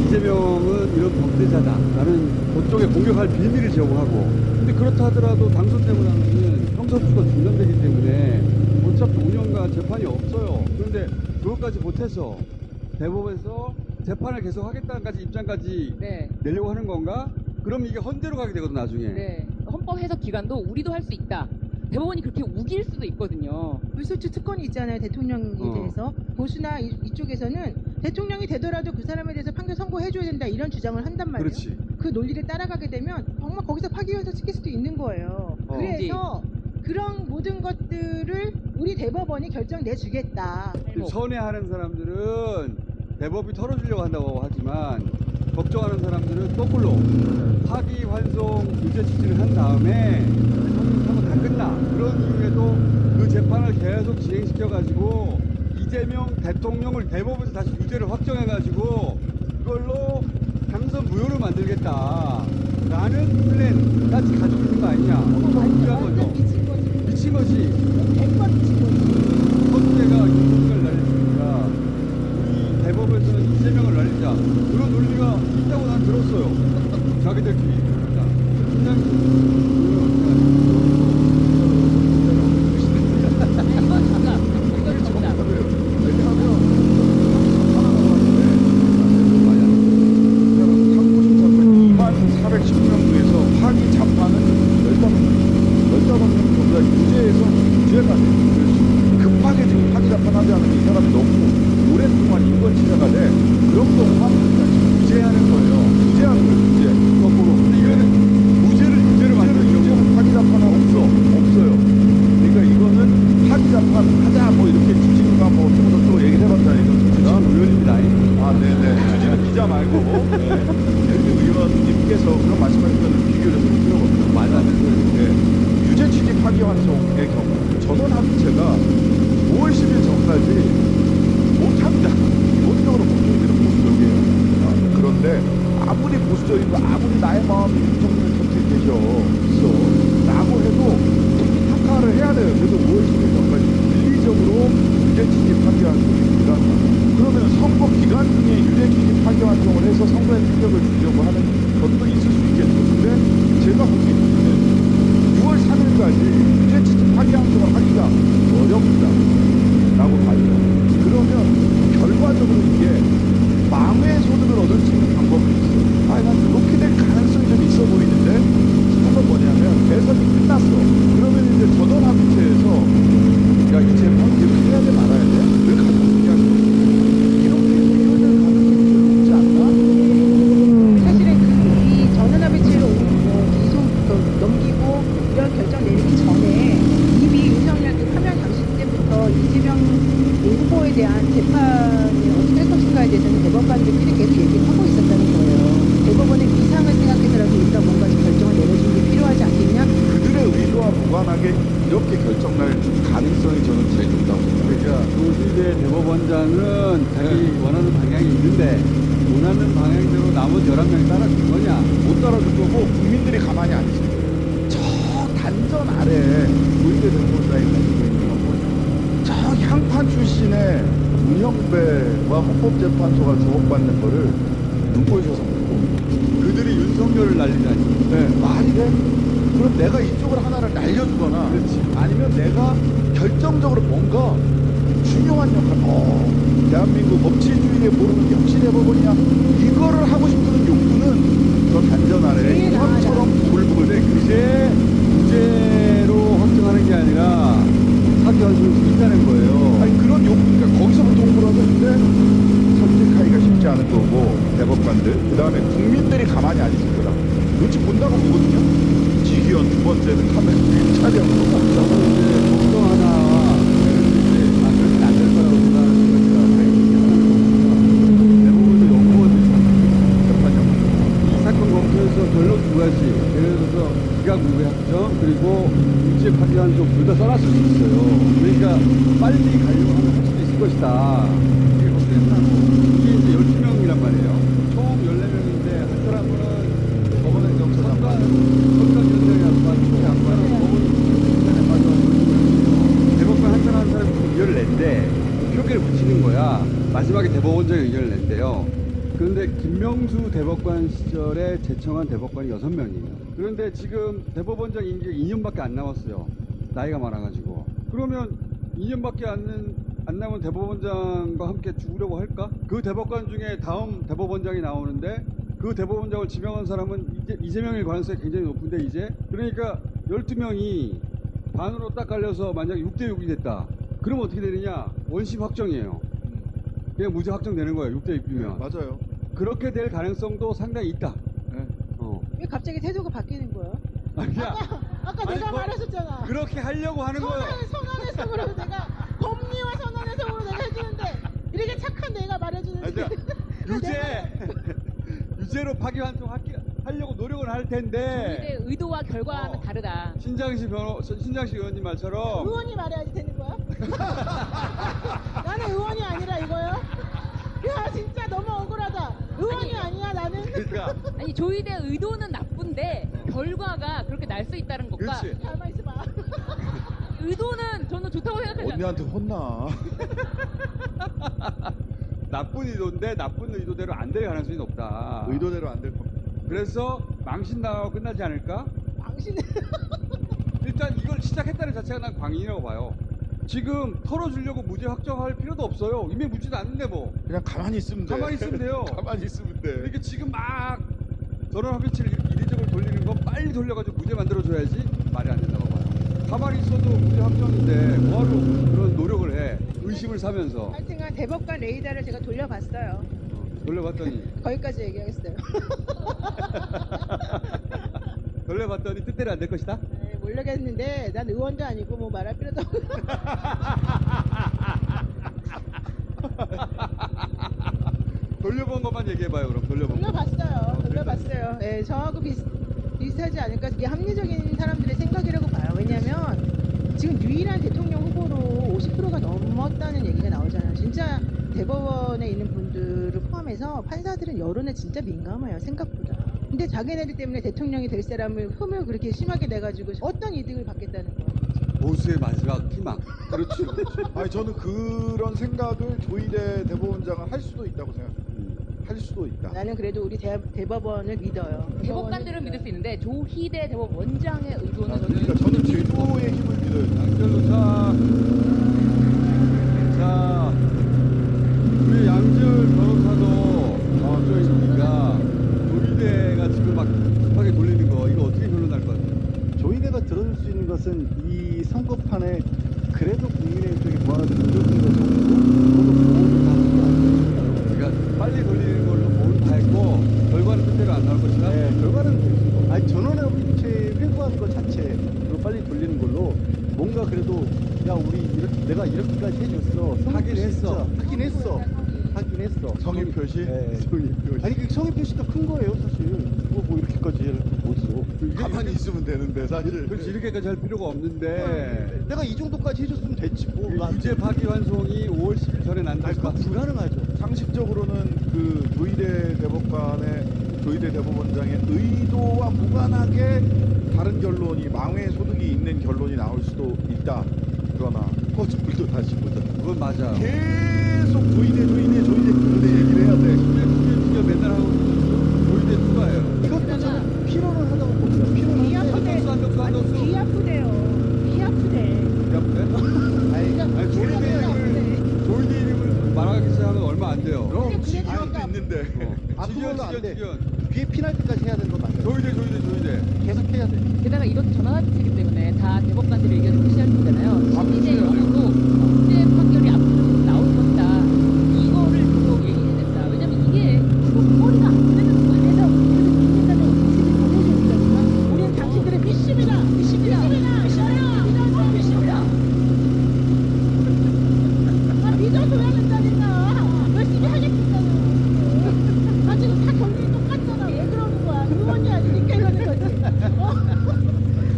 이재명은 이런 범죄자다라는 그쪽에 공격할 빌미를 제공하고, 근데 그렇다 하더라도 당선되고 나면은 형사수가 중단되기 때문에 어차피 5년간 재판이 없어요. 그런데 그것까지 못해서 대법원에서 재판을 계속 하겠다는까지 입장까지 내려고 하는 건가? 그럼 이게 헌재로 가게 되거든 나중에. 네. 헌법 해석 기관도 우리도 할 수 있다. 대법원이 그렇게 우길 수도 있거든요. 불소추 특권이 있잖아요. 대통령에 대해서. 보수나 이쪽에서는 대통령이 되더라도 그 사람에 대해서 판결 선고해줘야 된다 이런 주장을 한단 말이에요. 그렇지. 그 논리를 따라가게 되면 정말 거기서 파기환송 시킬 수도 있는 거예요. 그래서 그런 모든 것들을 우리 대법원이 결정 내주겠다. 선회하는 사람들은 대법이 털어주려고 한다고 하지만, 걱정하는 사람들은 거꾸로 파기환송 유죄 취지를 한 다음에 한번 다 끝나. 그런 이유에도 그 재판을 계속 진행시켜가지고 이재명 대통령을 대법원에서 다시 유죄를 확정해가지고 그걸로 당선 무효를 만들겠다 라는 플랜까지 가지고 있는 거 아니냐. 완전 미친 거지. 미친 거지. 100번 미친 거지. 헌재가 윤석열을 날리니까 우리 대법에서는 이재명을 날리자, 그런 논리가 있다고 난 들었어요. 자기들끼리. 원하는 방향대로 나머지 11명이 따라줄 거냐? 못 따라줄 거고 국민들이 가만히 안 있을 거예요. 저 단전 아래 조희대 대법원장이 가지고 있는 건 뭐냐? 저 향판 출신의 문형배와 헌법재판소가 주목받는 거를 눈보이셔서 보고 그들이 윤석열을 날리다니. 네, 말이 돼? 그럼 내가 이쪽을 하나를 날려주거나 아니면 내가 결정적으로 뭔가 중요한 역할, 대한민국 법치주의에 모르는 게 혹시 대법원이냐? 이거를 하고 싶은 욕구는 저 단전 아래 공항처럼 불붙는데 그게 무죄로 확정하는 게 아니라 사기 환수를 줄인다는 거예요. 아니 그런 욕구가 거기서부터 홍보를 하는데 설득하기가 쉽지 않은 거고 대법관들 그 다음에 국민들이 가만히 안 있을 거다. 눈치 본다고 보거든요. 지기현 두 번째는 카메라 촬영으로 저는 이제 걱정 하나 그렇게 안 될 거라고 생각하는 것이라 대부분도 연구원들이 이 사건 검토에서 결론 두 가지. 예를 들어서 기각무죄 그리고 유죄 파기한 쪽 둘 다 써놨을 수 있어요. 그러니까 빨리 가려고 하면 할 수도 있을 것이다. 이게 검토했다고. 이게 이제 12명이란 말이에요. 총 14명인데 한 사람은 법원 행정처장 선관위원장이라서 빠지고 양반은 법원 행정처장에 빠져가지고 대법관 한 사람 한 사람이 의견을 낸대. 표기를 붙이는 거야. 마지막에 대법원장이 의견을 낸대요. 그런데 김명수 대법관 시절에 제청한 대법관이 6명이에요. 그런데 지금 대법원장 임기가 2년밖에 안 남았어요. 나이가 많아가지고. 그러면 2년밖에 안 남은 대법원장과 함께 죽으려고 할까? 그 대법관 중에 다음 대법원장이 나오는데 그 대법원장을 지명한 사람은 이재명일 가능성이 굉장히 높은데 이제 그러니까 12명이 반으로 딱 갈려서 만약에 6대6이 됐다. 그러면 어떻게 되느냐? 원심 확정이에요. 그냥 무죄 확정되는 거예요. 6대6이면. 맞아요. 그렇게 될 가능성도 상당히 있다. 왜 갑자기 태도가 바뀌는 거예요? 아니야. 아까 아니, 내가 말했었잖아. 그렇게 하려고 하는 거예요. 선언의 속으로 내가 법리와 선언의 속으로 내가 해주는데 이렇게 착한 내가 말해주는데 유죄로 파기환송 하려고 노력을 할 텐데 조희대 의도와 결과는 다르다. 신장식 의원님 말처럼 의원이 말해야지 되는 거야? 나는 의원이 아니라 이거요? 야 진짜 너무 억울하다. 의원이 아니야 나는. 그러니까 아니 조희대 의도는 나쁜데 결과가 그렇게 날 수 있다는 것과 그렇지. 가만 있어봐. 의도는 저는 좋다고 생각하지 않아요. 언니한테 혼나. 나쁜 의도인데 나쁜 의도대로 안 될 가능성이 높다. 의도대로 안 될 겁니다. 그래서 망신 나가고 끝나지 않을까? 망신. 일단 이걸 시작했다는 자체가 난 광인이라고 봐요. 지금 털어주려고 무죄 확정할 필요도 없어요. 이미 무죄도 않는데 뭐. 그냥 가만히 있으면 돼. 가만히 있으면 돼요. 가만히 있으면 돼. 이렇게 지금 막 전원 합의치를 이리저리 돌리는 거 빨리 돌려가지고 무죄 만들어줘야지 말이 안 된다고 봐요. 가만히 있어도 무죄 확정인데 뭐하러 그런 노력을 해. 의심을 사면서. 하여튼간 대법관 레이더를 제가 돌려봤어요. 돌려봤더니 거기까지 얘기하겠어요. 돌려봤더니 뜻대로 안 될 것이다? 네, 모르겠는데 난 의원도 아니고 뭐 말할 필요도 없고. 돌려본 것만 얘기해봐요. 그럼 돌려봤어요. 예, 저하고 비슷하지 않을까. 이게 합리적인 사람들의 생각이라고 봐요. 왜냐하면 지금 유일한 대통령 후보로 50%가 넘었다는 얘기가 나오잖아요. 진짜 대법원에 있는 분들을 포함해서 판사들은 여론에 진짜 민감해요. 생각보다. 근데 자기네들 때문에 대통령이 될 사람을 흠을 그렇게 심하게 내가지고 어떤 이득을 받겠다는 거예요. 보수의 마지막 희망. 그렇지. 아니 저는 그런 생각을 조희대 대법원장은 할 수도 있다고 생각해요. 할 수도 있다. 나는 그래도 우리 대법원을 믿어요. 대법관들은 믿을 수 있는데 조희대 대법원장의 의도는 그러니까 저는 제도의 힘을 믿어요. 양절로 자 우리 양절 변호사도 저희가 조희대가 지금 막 급하게 돌리는 거 이거 어떻게 결론날 것 같아요? 조희대가 들어줄 수 있는 것은 이 선거판에 그래도 국민의 쪽에 보완하는 긍정적인 것 정도 모두 보호를 다 합니다. 그러니까 빨리 돌리는 걸로 보호를 다 했고 결과는 뜻대로 안 나올 것이다? 네, 결과는 아니 전원의 업체 회부하는 것 자체로 빨리 돌리는 걸로 뭔가 그래도 야 우리 이렇게 내가 이렇게까지 해줬어. 하긴 했어. 하긴 했어. 성의 표시? 네. 성의 표시. 아니 그 성의 표시도 큰 거예요 사실. 뭐 이렇게까지 못 써. 가만히 있으면 되는데 사실. 그렇지, 이렇게까지 할 필요가 없는데. 내가 이 정도까지 해줬으면 됐지 뭐. 유죄 파기환송이 5월 10일 전에 난다니까 불가능하죠. 상식적으로는 그 조희대 대법원장의 의도와 무관하게 다른 결론이 망회 소득이 있는 결론이 나올 수도 있다. 그러나 꺼져불도 다시 보자. 그건 맞아. 계속 조희대 그런데 얘기를 해야 돼. 투겨 맨날 하고 조희대 투가예요. 이것도 저는 필요를 하다고 봅니다. 비 아프대. 비 아프대요. 비 아프대. 아니 조희대 이름을 말하기 시작하면 얼마 안 돼요. 그럼 지기현도 있는데. 앞으로도 안 돼. 비에 피날 때까지 해야 되는 거 맞아요. 조희대. 계속 해야 돼. 게다가 이것도 전환하기 때문에 다 대법관들의 의견을 무시할 거잖아요. 심의제 여부도 무죄 판결이 앞으로 나올 것이다. 이거를 계속 얘기해야 된다. 왜냐면 이게 머리가 안 되는 거예요. 그래서 민주당의 의식을 보내줘야 된다니까. 우리는 당신들의 미심이다. 믿어줘야 된다니까. 열심히 하겠다는. 아 지금 다 결론이 똑같잖아. 왜 그러는 거야? 의원이 아니니까 이러는 거지.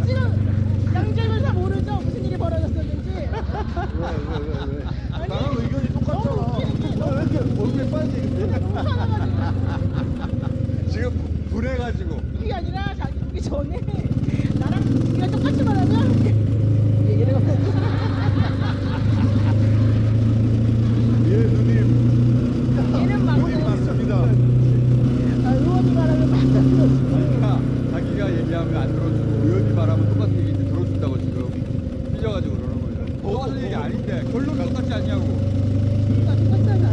지금 양쪽을 다 모르죠? 무슨 일이 벌어졌었는지. 왜? 나랑 의견이 똑같잖아. 왜 이렇게 얼굴에 빨개 근데? 지금 분해가지고. 그게 아니라 자기 오기 전에 나랑 네가 똑같이 말하면 얘기를 해갖고. 예, 누님. 얘는 막 누님 맞습니다. 의원이 말하면 막 그러니까 자기가 얘기하면 안 들어주고 의원이 말하면 똑같은 얘기인데 들어준다고 지금 삐져가지고 그러는 거예요. 똑같은 얘기 아닌데 결론 똑같지 않냐고. 똑같잖아.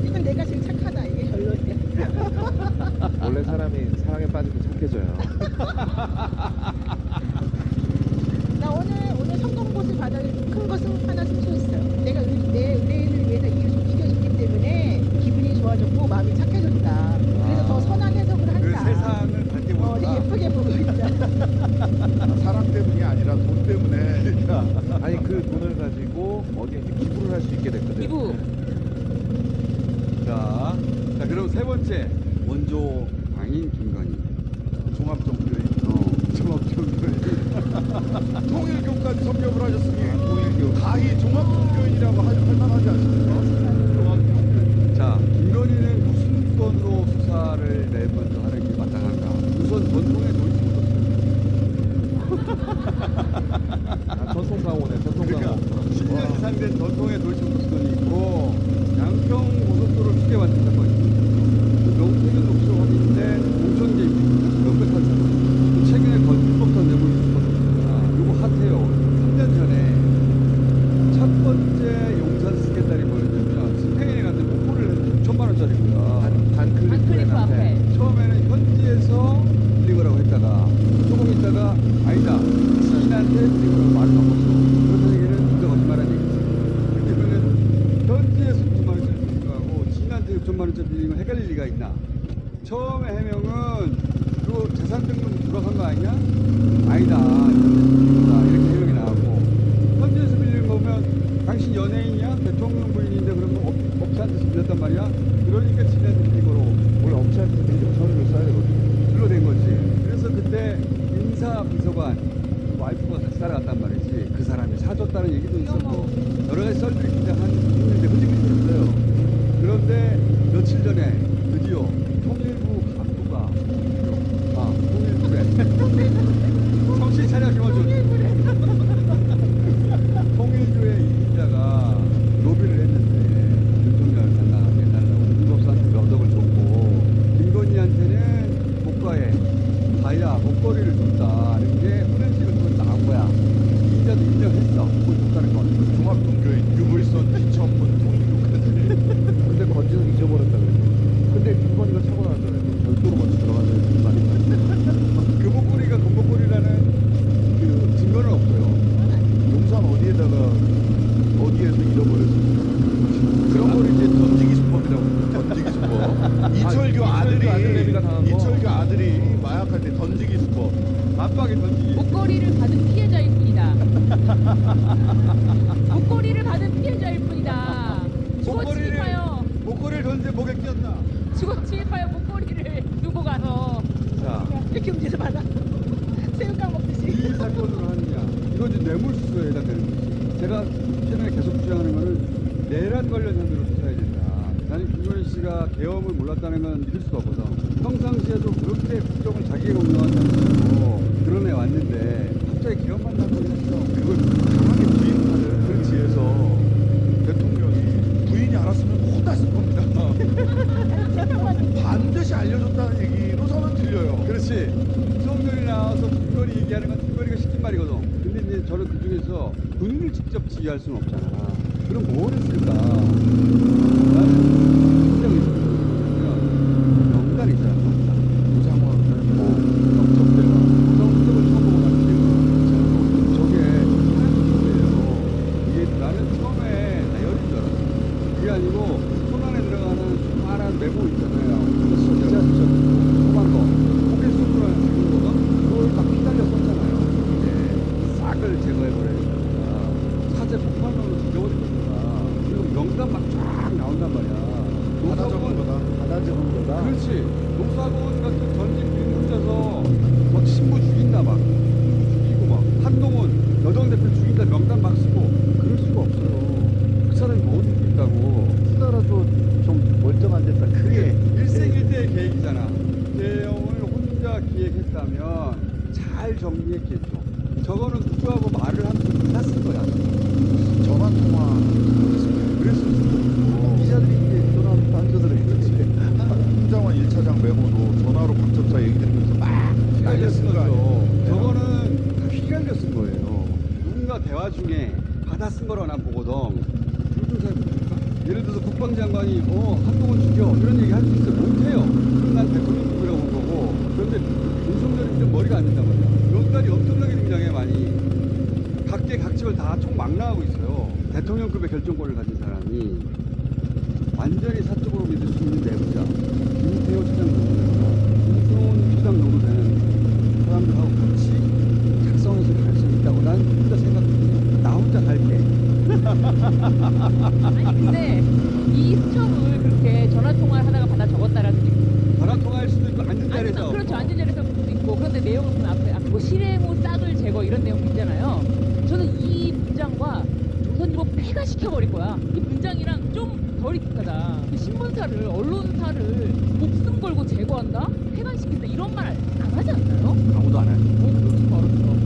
이건 내가 제일 착하다. 이게 결론이야. 원래 사람이 사랑에 빠지면 착해져요. 나 오늘 성공고시 받아 큰 것은 하나 승소했어요. 내가 내 의뢰인을 위해서 이겨줬기 때문에 기분이 좋아졌고 마음이 착해졌다. 그래서 더 선한 해석을 한다. 그 세상을 밝게 본다. 예쁘게 보고 있다. 사랑 때문이 아니라 돈 때문에. 그러니까. 아니 그 돈을 가지고 어디에 이제 기부를 할 수 있게 됐거든. 기부. 자 그럼 세 번째 원조 방인 김건희. 종합정교회. 종합정교회. 통일교까지 섭렵을 하셨으니 통일교 가히 종합종교인이라고 할 만하지 않습니까? 자, 김건희는 무슨 건으로 수사를 내일 먼저 하는 게 마땅한가? 우선 전통의 전통강호네. 그러니까 10년 이상 된 전통의 도시모터스건이 있고 양평 고속도로 크게 만든 사건이 명태균 녹취 확인인데 공천 개입이 명백하잖아. 최근에 건축법터 내부 있었거든요. 이거 핫해요. 3년 전에 첫 번째 용산 스캔들이 뭐였냐면 스페인에 갔는데 목포를 했는데 6천만 원짜리고요. 반클리프 앞에. 처음에는 현지에서 빌리거라고 했다가 조금 있다가 아니다. 지인한테 빌리거라고 말을 바꿨어. 그런 얘기를 진짜 거짓말한 얘기지. 그러면은 현지에서 6천만 원짜리 빌리거하고 지인한테 6천만 원짜리 빌리면 헷갈릴 리가 있나? 처음에 해명은 그거 재산 등록 들어간 거 아니냐? 아니다. 이렇게 해명이 나왔고 현지에서 빌린 거면 당신 연예인이야? 대통령 부인인데 그러면 업체한테서 빌렸단 말이야? 그러니까 지인한테 빌린 거로 원래 업체한테 빌리면 서류를 써야 되거든. 글로 된 거지. 그래서 그때 인사 비서관 와이프가 같이 따라갔단 말이지. 그 사람이 사줬다는 얘기도 있었고 여러 가지 썰들이 긴장한 있는데 흐지부지 됐어요. 그런데 며칠 전에 드디어 통일부 간부가 통일부래 정신 차려 김어준 통일부의 이인자가 로비를 했는데 대통령을 장악하게 해달라고 문법사한테 몇 억을 줬고 김건희한테는 고가에 다이아 목걸이를 줬다는 게 훈련식을 통해서 나온 거야. 이인자도 인정했어. 그걸 줬다는 건. 종합종교인 유불선 기천문 통일교까지. 근데 건지는 잊어버렸다 그랬어. 근데 김건희가 차고 나서 별도로 먼저 들어가서 무슨 말이야? 그 목걸이가 그 목걸이라는 그 증거는 없고요. 용산 어디에서 잃어버렸습니까? 그런 걸 이제 던지기 수법이라고. 던지기 수법. 이철규 아들이 마약할 때 던지기 수법. 압박에 던지기. 목걸이를 받은 피해자일 뿐이다. 목걸이를 받은 피해자일 뿐이다. 주거 침입하여. 목걸이를 던져 목에 끼었다. 주거 침입하여 목걸이를 두고 가서. 자, 이렇게 움직여서 받아. 이건 이제 뇌물수수에 해당되는 거지. 제가 최근에 계속 주장하는 거는 내란 관련 혐의로 수사해야 된다. 나는 김건희 씨가 계엄을 몰랐다는 건 믿을 수가 없거든. 평상시에도 그렇게 국정을 자기가 운영한다는 식으로 드러내 왔는데 갑자기 계엄 만나고 했어. 그걸 강하게 부인하는 그런 지에서 대통령이 부인이 알았으면 혼났을 겁니다. 반드시 알려줬다는 얘기로서는 들려요. 그렇지. 윤석열이 나와서 김건희 얘기하는 건 김건희가 시킨 말이거든. 근데 이제 저는 그 중에서 군인을 직접 지휘할 수는 없잖아. 그럼 뭘 했을까? 나는 심정이 있었거든. 명단이잖아, 명단. 노상원, 정점대가. 정점을 처음 보고 났는데, 저게 사람이에요. 이게 나는 처음에 다이어리인 줄 알았어. 그게 아니고, 손 안에 들어가는 파란 메모 있잖아요. 진짜 조그만 거. 포켓 소프라는 지금보다 그걸 막 휘날려 썼잖아요. 이게 싹을 제거해버려야 사제 폭발론으로 죽여버린 겁니다. 그리고 명단 막 쫙 나온단 말이야. 하나 적은 거다. 하나 적은 거다. 그렇지. 노사원 같은 전직 비인 혼자서 막 신부 죽인다 막 죽이고 막 한동훈 여당 대표 죽인다 명단 막 쓰고 그럴 수가 없어요. 그 사람이 뭔 일이 있다고. 쓰더라도 좀 멀쩡한 데다 크게. 일생일대의 계획이잖아. 계엄을 혼자 기획했다면 잘 정리했겠죠. 저거는 누구하고 말을 하면서 끝났을 거야. 전화 통화 그랬을 수도 있고. 기자들이 이제 전화 단서들을 그렇지. 홍장원 1차장 메모도 전화로 방첩사 얘기 들으면서 막 휘갈렸은 거 아니에요? 거죠. 저거는 다 휘갈렸은 거예요. 누군가 대화 중에 받아 쓴 거라고 난 보거든. 그런 사람이 있을까? 예를 들어서 국방장관이 한동훈 죽여 이런 얘기 할 수 있어요. 못해요. 그럼 난 대통령 죽이라고 한 거고. 그런데 윤석열이 좀 머리가 안 된단 말이야. 명단이 엄청나게 등장해 많이. 각계 각집을 다 총 막 나가고 있어요. 대통령급의 결정권을 가진 사람이 완전히 사적으로 믿을 수 있는 내부자 김태호 차장 노무현, 김성훈 차장 노무현 사람들하고 같이 작성해서 갈 수 있다고 난 혼자 생각해. 나 혼자 갈게. 아니 근데 이 수첩을 그렇게 전화 통화를 하다가 받아 적었다라는 얘기. 전화 통화할 수도 있고 앉은 자리에서. 그렇죠. 앉은 자리에서 볼 수도 있고. 그런데 내용을 보면 앞에 뭐 실행후 싹을 제거 이런 내용 있잖아요. 저는 이 문장과 조선일보 폐가시켜버릴 거야. 이 문장이랑 좀 덜 익숙하다. 그 신문사를 언론사를 목숨 걸고 제거한다? 폐간시킨다? 이런 말 안 하지 않나요? 아무도 안 하죠. 어렵죠.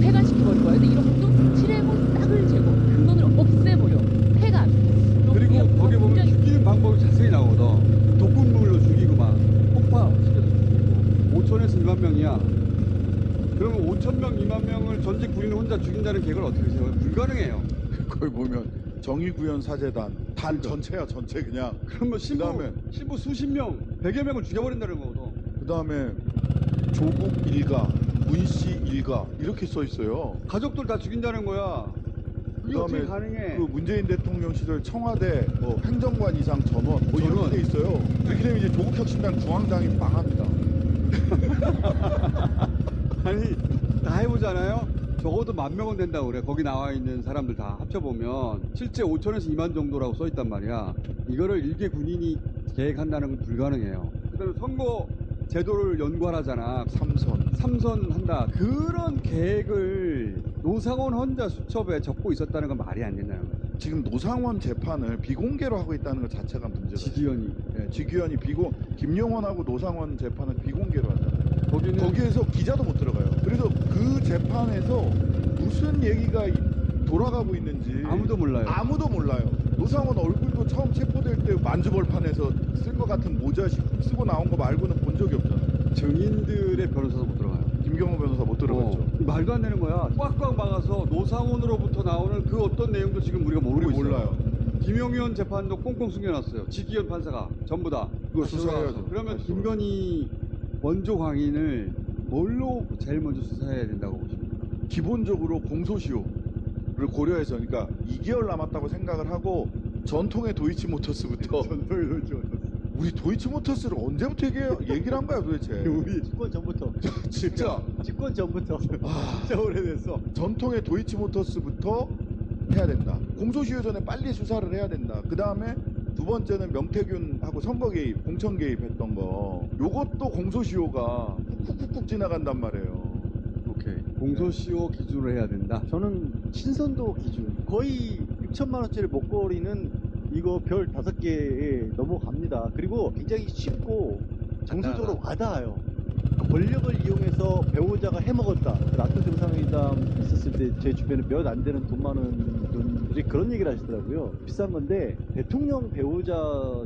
폐간시켜버릴 거야. 근데 이런 것도 실행후 싹을 제거. 근원을 없애버려. 폐간. 그리고 거기 보면 죽이는 방법이 자세히 나오거든. 독극물로 죽이고 막 폭파시켜서 죽이고 5천에서 2만 명이야. 그러면 5천 명, 2만 명을 전직 군인 혼자 죽인다는 계획을 어떻게 세워요? 불가능해요. 거기 보면 정의구현 사재단 단 전체야 전체 그냥. 그러면 신부 수십 명, 100여 명을 죽여버린다는 거거든. 그 다음에 조국 일가, 문씨 일가 이렇게 써 있어요. 가족들 다 죽인다는 거야. 그게 어떻게 가능해? 그 문재인 대통령 시절 청와대 행정관 이상 전원 이렇게 돼 있어요. 이렇게 되면 이제 조국혁신당 중앙당이 망합니다. 아니 다 해보잖아요. 적어도 10,000명은 된다고 그래. 거기 나와 있는 사람들 다 합쳐보면 실제 5천에서 2만 정도라고 써있단 말이야. 이거를 일개 군인이 계획한다는 건 불가능해요. 그다음에 선거 제도를 연구하라잖아. 삼선 한다. 그런 계획을 노상원 혼자 수첩에 적고 있었다는 건 말이 안 된다는 거야. 지금 노상원 재판을 비공개로 하고 있다는 것 자체가 문제다. 지기현이. 네, 지기현이 김용원하고 노상원 재판을 비공개로 하잖아요. 거기는 거기에서 기자도 못 들어가요. 그래서 그 재판에서 무슨 얘기가 돌아가고 있는지 아무도 몰라요. 아무도 몰라요. 노상원 얼굴도 처음 체포될 때 만주벌판에서 쓸 것 같은 모자 쓰고 나온 거 말고는 본 적이 없잖아요. 증인들의 변호사도 못 들어가요. 김경호 변호사 못 들어갔죠. 말도 안 되는 거야. 꽉꽉 막아서 노상원으로부터 나오는 그 어떤 내용도 지금 우리가 모르고 있어요. 몰라요. 김용현 재판도 꽁꽁 숨겨놨어요. 지기현 판사가 전부 다. 그거 수사해야죠. 그러면 김건희 원조 광인을 뭘로 제일 먼저 수사해야 된다고 보십니까? 기본적으로 공소시효를 고려해서, 그러니까 2개월 남았다고 생각을 하고 전통의 도이치모터스부터 우리 도이치모터스를 언제부터 얘기를 한 거야 도대체? 우리 집권 전부터. 진짜 집권 전부터. 진짜 오래됐어. 전통의 도이치모터스부터 해야 된다. 공소시효 전에 빨리 수사를 해야 된다. 그 다음에 두 번째는 명태균하고 선거 개입, 공천 개입했던 거. 요것도 공소시효가 훅훅훅 지나간단 말이에요. 오케이. 공소시효 기준으로 해야 된다. 저는 신선도 기준 거의 6천만 원짜리 목걸이는 이거 별 5개에 넘어갑니다. 그리고 굉장히 쉽고 정서적으로 와닿아요. 권력을 이용해서 배우자가 해먹었다. 나토 정상회담 있었을 때 제 주변에 몇 안 되는 돈 많은 분들이 그런 얘기를 하시더라고요. 비싼 건데 대통령 배우자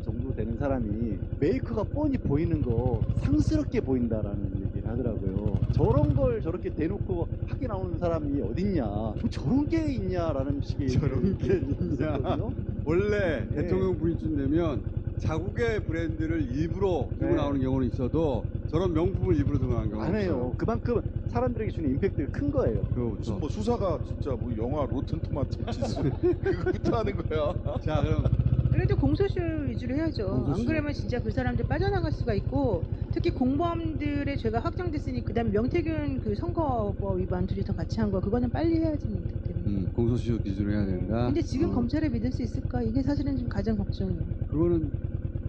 정도 되는 사람이 메이커가 뻔히 보이는 거 상스럽게 보인다라는 얘기를 하더라고요. 저런 걸 저렇게 대놓고 하게 나오는 사람이 어딨냐. 뭐 저런 게 있냐라는 식의 저런 게 있냐. 원래 네. 대통령 부인쯤 되면 자국의 브랜드를 일부러 들고 네. 나오는 경우는 있어도 저런 명품을 일부러 들고 나오는 경우는 안 해요. 없어요. 그만큼 사람들에게 주는 임팩트가 큰 거예요. 그렇죠. 뭐 수사가 진짜 뭐 영화 로튼 토마토 지수 그거부터 하는 거야. 자, 그럼 그래도 공소시효 위주로 해야죠. 공소시효. 안 그러면 진짜 그 사람들 빠져나갈 수가 있고, 특히 공범들의 죄가 확정됐으니 그다음 명태균 그 선거법 위반 둘이 더 같이 한 거 그거는 빨리 해야지. 공소시효 기준으로 해야 된다. 근데 지금 검찰에 믿을 수 있을까? 이게 사실은 좀 가장 걱정이에요. 그거는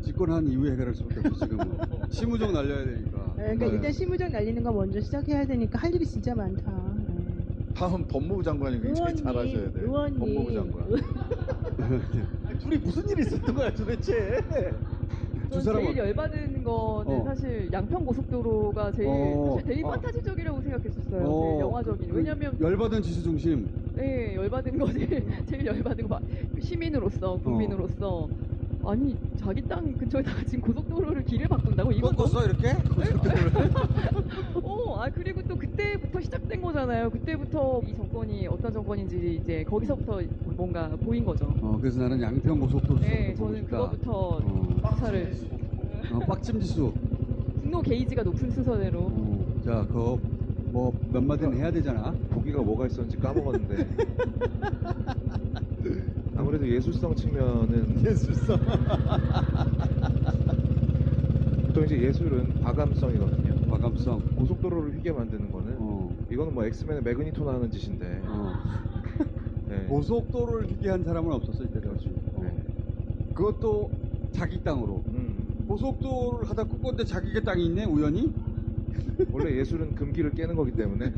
집권한 이후에 해결할 수밖에 없어. 지금은 심우정 날려야 되니까. 그러니까 일단 심우정 날리는 거 먼저 시작해야 되니까 할 일이 진짜 많다. 다음 법무부 장관이 굉장히 잘하셔야 돼. 의원님. 법무부 장관. 둘이 무슨 일이 있었던 거야 도대체? 두 사람은 제일 열받은 거는 사실 양평 고속도로가 제일 사실 되게 판타지적이라고 생각했었어요. 제일 영화적인. 왜냐면 열받은 지수 중심. 네, 열받은 거지. 제일 열받은 거 시민으로서 국민으로서 아니 자기 땅 근처에다가 지금 고속도로를 길을 바꾼다고 이거 꺾었어 이렇게? 그리고 또 그때부터 시작된 거잖아요. 그때부터 이 정권이 어떤 정권인지 이제 거기서부터 뭔가 보인 거죠. 그래서 나는 양평 고속도로. 네, 저는 그거부터 수사를 빡침 지수. 분노 게이지가 높은 순서대로. 자, 그거 뭐 몇 마디는 해야 되잖아. 보기가 뭐가 있었는지 까먹었는데. 아무래도 예술성 측면은 예술성. 또 이제 예술은 과감성이거든요. 과감성. 고속도로를 휘게 만드는 거는 이거는 뭐 엑스맨의 매그니토나 하는 짓인데. 네. 고속도로를 휘게 한 사람은 없었어 이때까지. 그것도 자기 땅으로. 고속도로를 하다 꺾었는데 자기의 땅이 있네 우연히. 원래 예술은 금기를 깨는 거기 때문에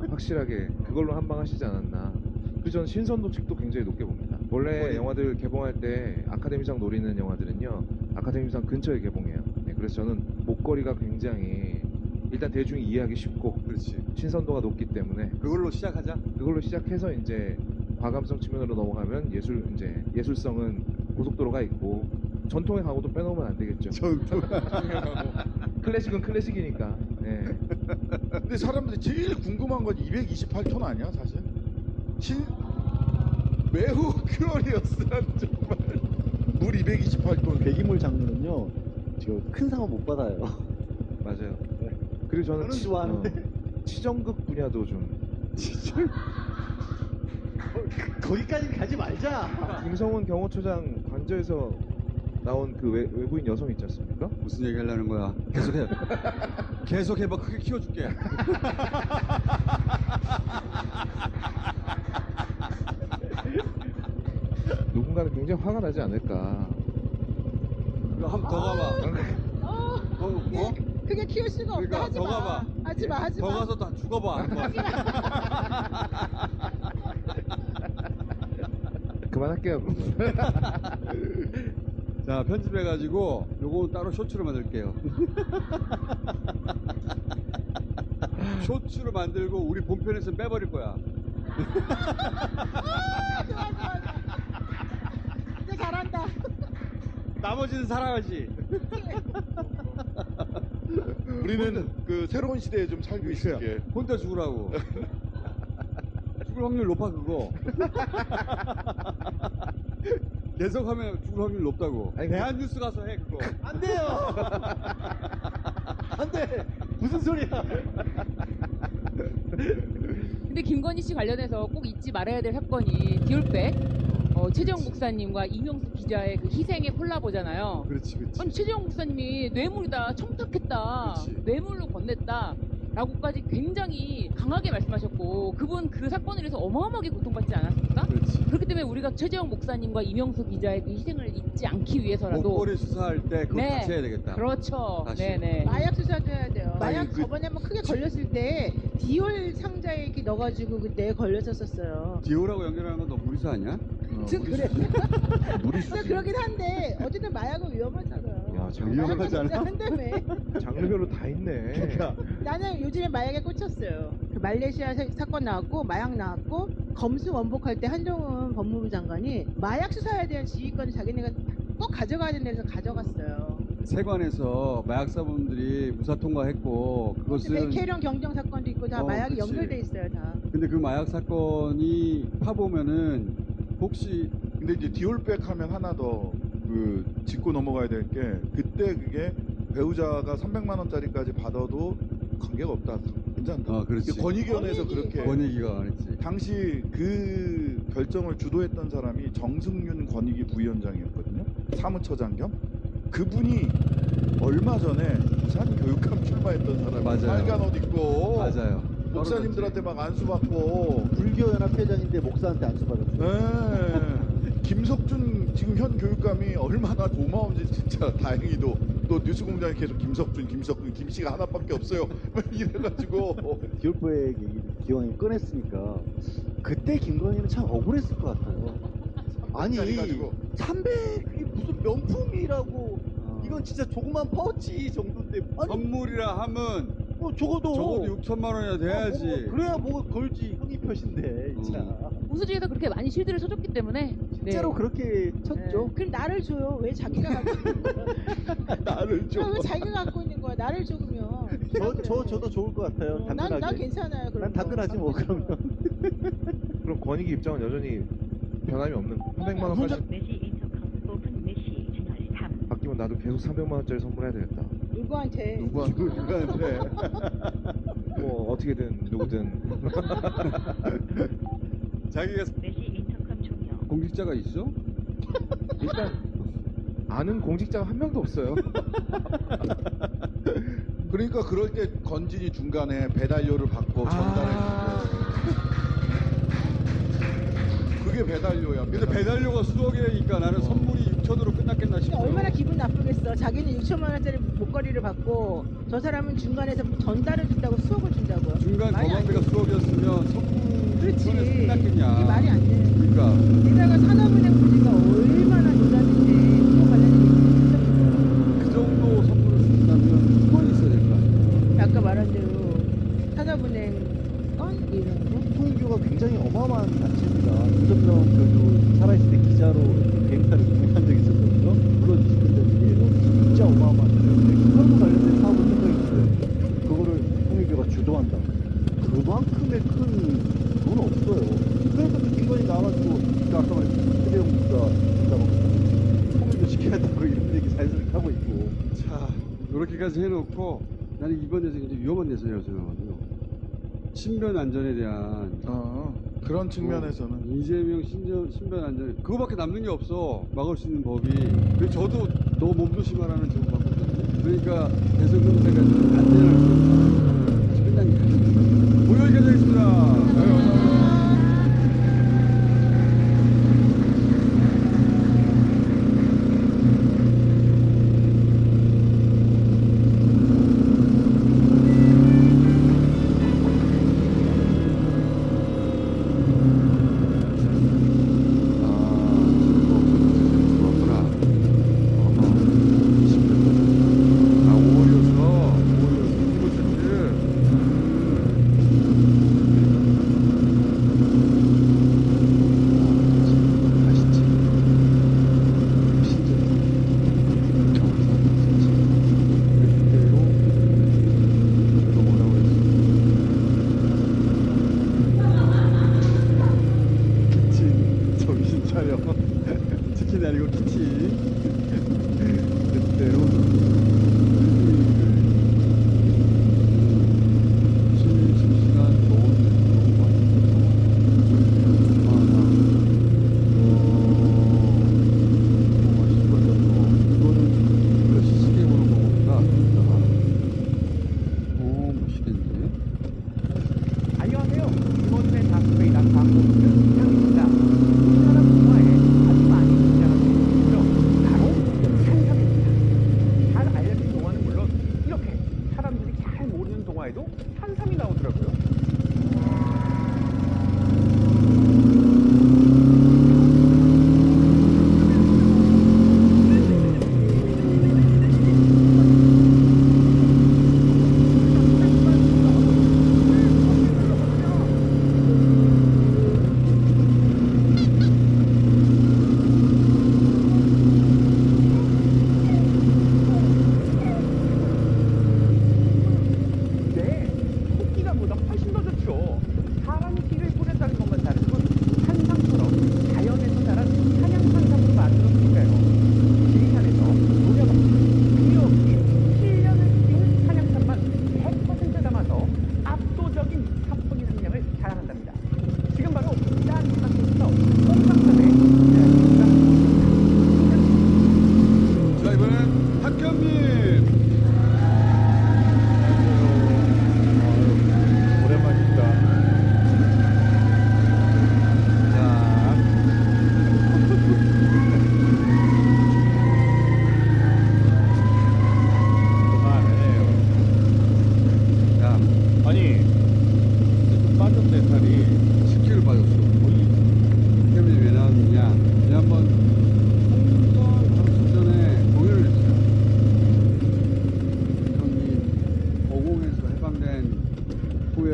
확실하게 그걸로 한방 하시지 않았나. 그리고 저는 신선도 측도 굉장히 높게 봅니다. 원래 영화들 개봉할 때 아카데미상 노리는 영화들은요 아카데미상 근처에 개봉해요. 네, 그래서 저는 목걸이가 굉장히 일단 대중이 이해하기 쉽고 그렇지. 신선도가 높기 때문에 그걸로 시작하자. 그걸로 시작해서 이제 과감성 측면으로 넘어가면 예술성은 고속도로가 있고 전통의 강호도 빼놓으면 안 되겠죠. 전통의 강호. 클래식은 클래식이니까. 네. 근데 사람들이 제일 궁금한 건 228톤 아니야 사실? 매우 큐어리어스 난 정말 물 228톤 배기물 장르는요 지금 큰 상업 못 받아요. 맞아요. 그리고 저는 좋아하는데 치정극 분야도 좀 거기까지 가지 말자. 김성훈 경호처장 관저에서 나온 그 외부인 여성 있지 않습니까? 무슨 얘기 하려는 거야? 계속해. 계속해봐. 크게 키워줄게. 누군가는 굉장히 화가 나지 않을까. 한 번 더 가봐. 그게 키울 수가 없다. 그러니까 하지 더 마. 가봐. 하지 마. 하지 더 마. 가서 다 죽어봐. 한번. 그만할게요. 자, 편집해가지고 요거 따로 쇼츠로 만들게요. 쇼츠로 만들고 우리 본편에서 빼버릴 거야. 좋아. 이제 잘한다. 나머지는 살아야지. 우리는 그 새로운 시대에 좀 살고 있을게. 혼자 죽으라고. 죽을 확률 높아 그거. 계속하면 죽을 확률 높다고. 대한뉴스 가서 해 그거. 안 돼요. 안 돼. 무슨 소리야? 근데 김건희 씨 관련해서 꼭 잊지 말아야 될 사건이 디올백 최재형 목사님과 이명수 기자의 그 희생의 콜라보잖아요. 그렇지. 아니 최재형 목사님이 뇌물이다, 청탁했다, 뇌물로 건넸다. 라고까지 굉장히 강하게 말씀하셨고 그분 그 사건을 위해서 어마어마하게 고통받지 않았습니까? 그렇기 때문에 우리가 최재형 목사님과 이명수 기자의 그 희생을 잊지 않기 위해서라도 목걸이 수사할 때 그거 네. 다시 해야 되겠다. 그렇죠. 다시. 네네. 마약 수사도 해야 돼요. 마약 그- 저번에 한번 크게 걸렸을 때 디올 상자에 이렇게 넣어가지고 그때 걸렸었어요. 디오라고 연결하는 건 너 무리수 아니야? 좀 그래. 무리수. 근데 그러긴 한데 어쨌든 마약은 위험하잖아요. 야, 위험하잖아. 한다며. 장르별로 다 있네. 나는 요즘에 마약에 꽂혔어요. 그 말레이시아 사건 나왔고 마약 나왔고 검수 원복할 때 한동훈 법무부 장관이 마약 수사에 대한 지휘권을 자기네가 꼭 가져가야 된다 해서 가져갔어요. 세관에서 마약사분들이 무사 통과했고 그것은 백혜령 경정 사건도 있고 다 마약이 그치. 연결돼 있어요 다. 근데 그 마약 사건이 파보면은 혹시 근데 이제 디올백 하면 하나 더 그 짚고 넘어가야 될 게 그때 그게 배우자가 300만 원짜리까지 받아도 관계가 없다. 괜찮다. 그렇지. 권익위원회에서 그렇게 권익위가 안 했지. 당시 그 결정을 주도했던 사람이 정승윤 권익위 부위원장이었거든요. 사무처장 겸. 그분이 얼마 전에 부산 교육감 출마했던 사람이 맞아요. 빨간 옷 입고 맞아요. 목사님들한테 막 안수받고 불교연합회장인데 목사한테 안수받았어요. 네. 김석준 지금 현 교육감이 얼마나 고마운지 진짜 다행히도 또 뉴스공장에 계속 김석준 김씨가 하나밖에 없어요. 이래가지고 디올백 얘기를 기왕에 꺼냈으니까 그때 김건희는 참 억울했을 것 같아요. 아니 가지고 300 그게 무슨 명품이라고 이건 진짜 조그만 파우치 정도인데 아니, 선물이라 하면 뭐 적어도 6천만 원이나 돼야지. 그래야 뭐 걸지 형이 펴신데 진짜 우수지에서 그렇게 많이 실드를 쳐줬기 때문에 실제로 그렇게 쳤죠. 그럼 나를 줘요. 왜 자기가 갖고 있는 거야? 나를 줘. 왜 자기가 갖고 있는 거야? 나를 줘 그러면. 저도 좋을 것 같아요. 단단하게. 난 괜찮아요. 그런 난 단단하지 뭐 그러면. 그럼 권익위 입장은 여전히 변함이 없는 300만 원까지 바뀌면 나도 계속 300만 원짜리 선물해야 되겠다. 누구한테? 누구한테? 뭐 어떻게든 누구든. 자기가 공직자가 있어? 일단 아는 공직자가 한 명도 없어요. 그러니까 그럴 때 건진이 중간에 배달료를 받고 전달해주고 그게 배달료야. 근데 배달료가 수억이니까 나는 선물이 6천으로 끝났겠나 싶어. 얼마나 기분 나쁘겠어. 자기는 6천만 원짜리 목걸이를 받고 저 사람은 중간에서 전달해 준다고 수억을 준다고요. 중간 말이 안 거만비가 돼. 수억이었으면 그렇지. 선에서 끝났겠냐. 이게 말이 안 돼. 그러니까 게다가 산업은행 부지가 얼마나 놀랐는데 그거 관련된 그 정도 선물을 준다면 수건이 있어야 될 거 아니야. 아까 말한 대로 산업은행 건 이런 거. 통교가 굉장히 어마어마한 단체입니다. 이정명 교수 살아있을 때 기자로 비행사를 운행한 적이 있었거든요. 물론 20년 전이에요. 진짜 어마어마한 단체인데 그거하고 관련된 사업을 생각이 있어요. 그거를 통일교가 주도한다. 그만큼의 큰 돈 없어요. 그러니까 또 김건희 나와가지고 아까 말했던 최재형 목사 통일교 시켜야 된다고 이런 얘기 자연스럽게 하고 있고. 자, 이렇게까지 해놓고 나는 이번 대선이 굉장히 위험한 대선이라고 생각하거든요. 신변 안전에 대한 그런 측면에서는 이재명 신변 안전 그거밖에 남는 게 없어. 막을 수 있는 법이. 그래서 저도 너 몸조심하라는 제목 바꿨거든요. 그러니까 대선 공세가 안전할 수 있다. 끝난 게 아니에요. 오늘 여기까지 하겠습니다.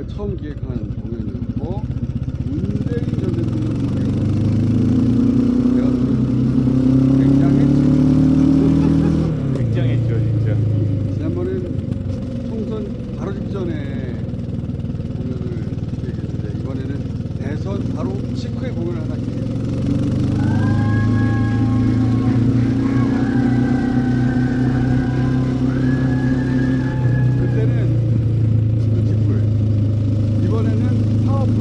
올해 처음 기획한 공연이었고 문재인 전 대통령 공연이었고 내가 굉장했죠 진짜. 지난번엔 총선 바로 직전에 공연을 기획했는데 이번에는 대선 바로 직후에 공연을 하나 기획했어요. 그때는 뷰티풀, 이번에는 파워풀.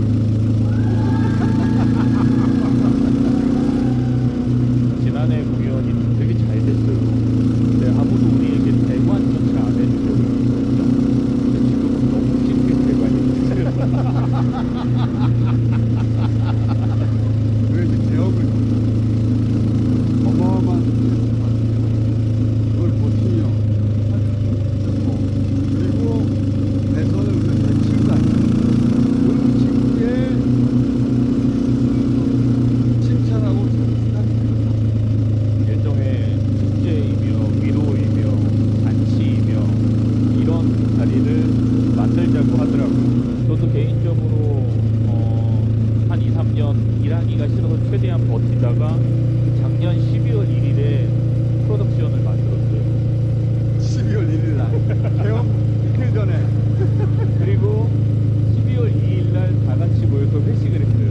지난해 공연이 되게 잘 됐어요. 근데 아무도 우리에게 대관 전체 안 해주고 있었죠. 근데 지금은 너무 쉽게 대관이 됐어요. 왜 이제 개혁을 어마어마한 그걸 버티며 그리고 대선을 우리가 잘 치고 다니고 그 직후에 칭찬하고 일종의 축제이며 위로이며 잔치이며 이런 자리를 만들자고 하더라고요. 저도 개인적으로 한 2, 3년 일하기가 싫어서 최대한 버티다가 작년 12월 1일에 프로덕션을 만들었어요. 12월 1일 날 개혁 이틀 전에 그리고 12월 2일 날 다 같이 모여서 회식을 했어요.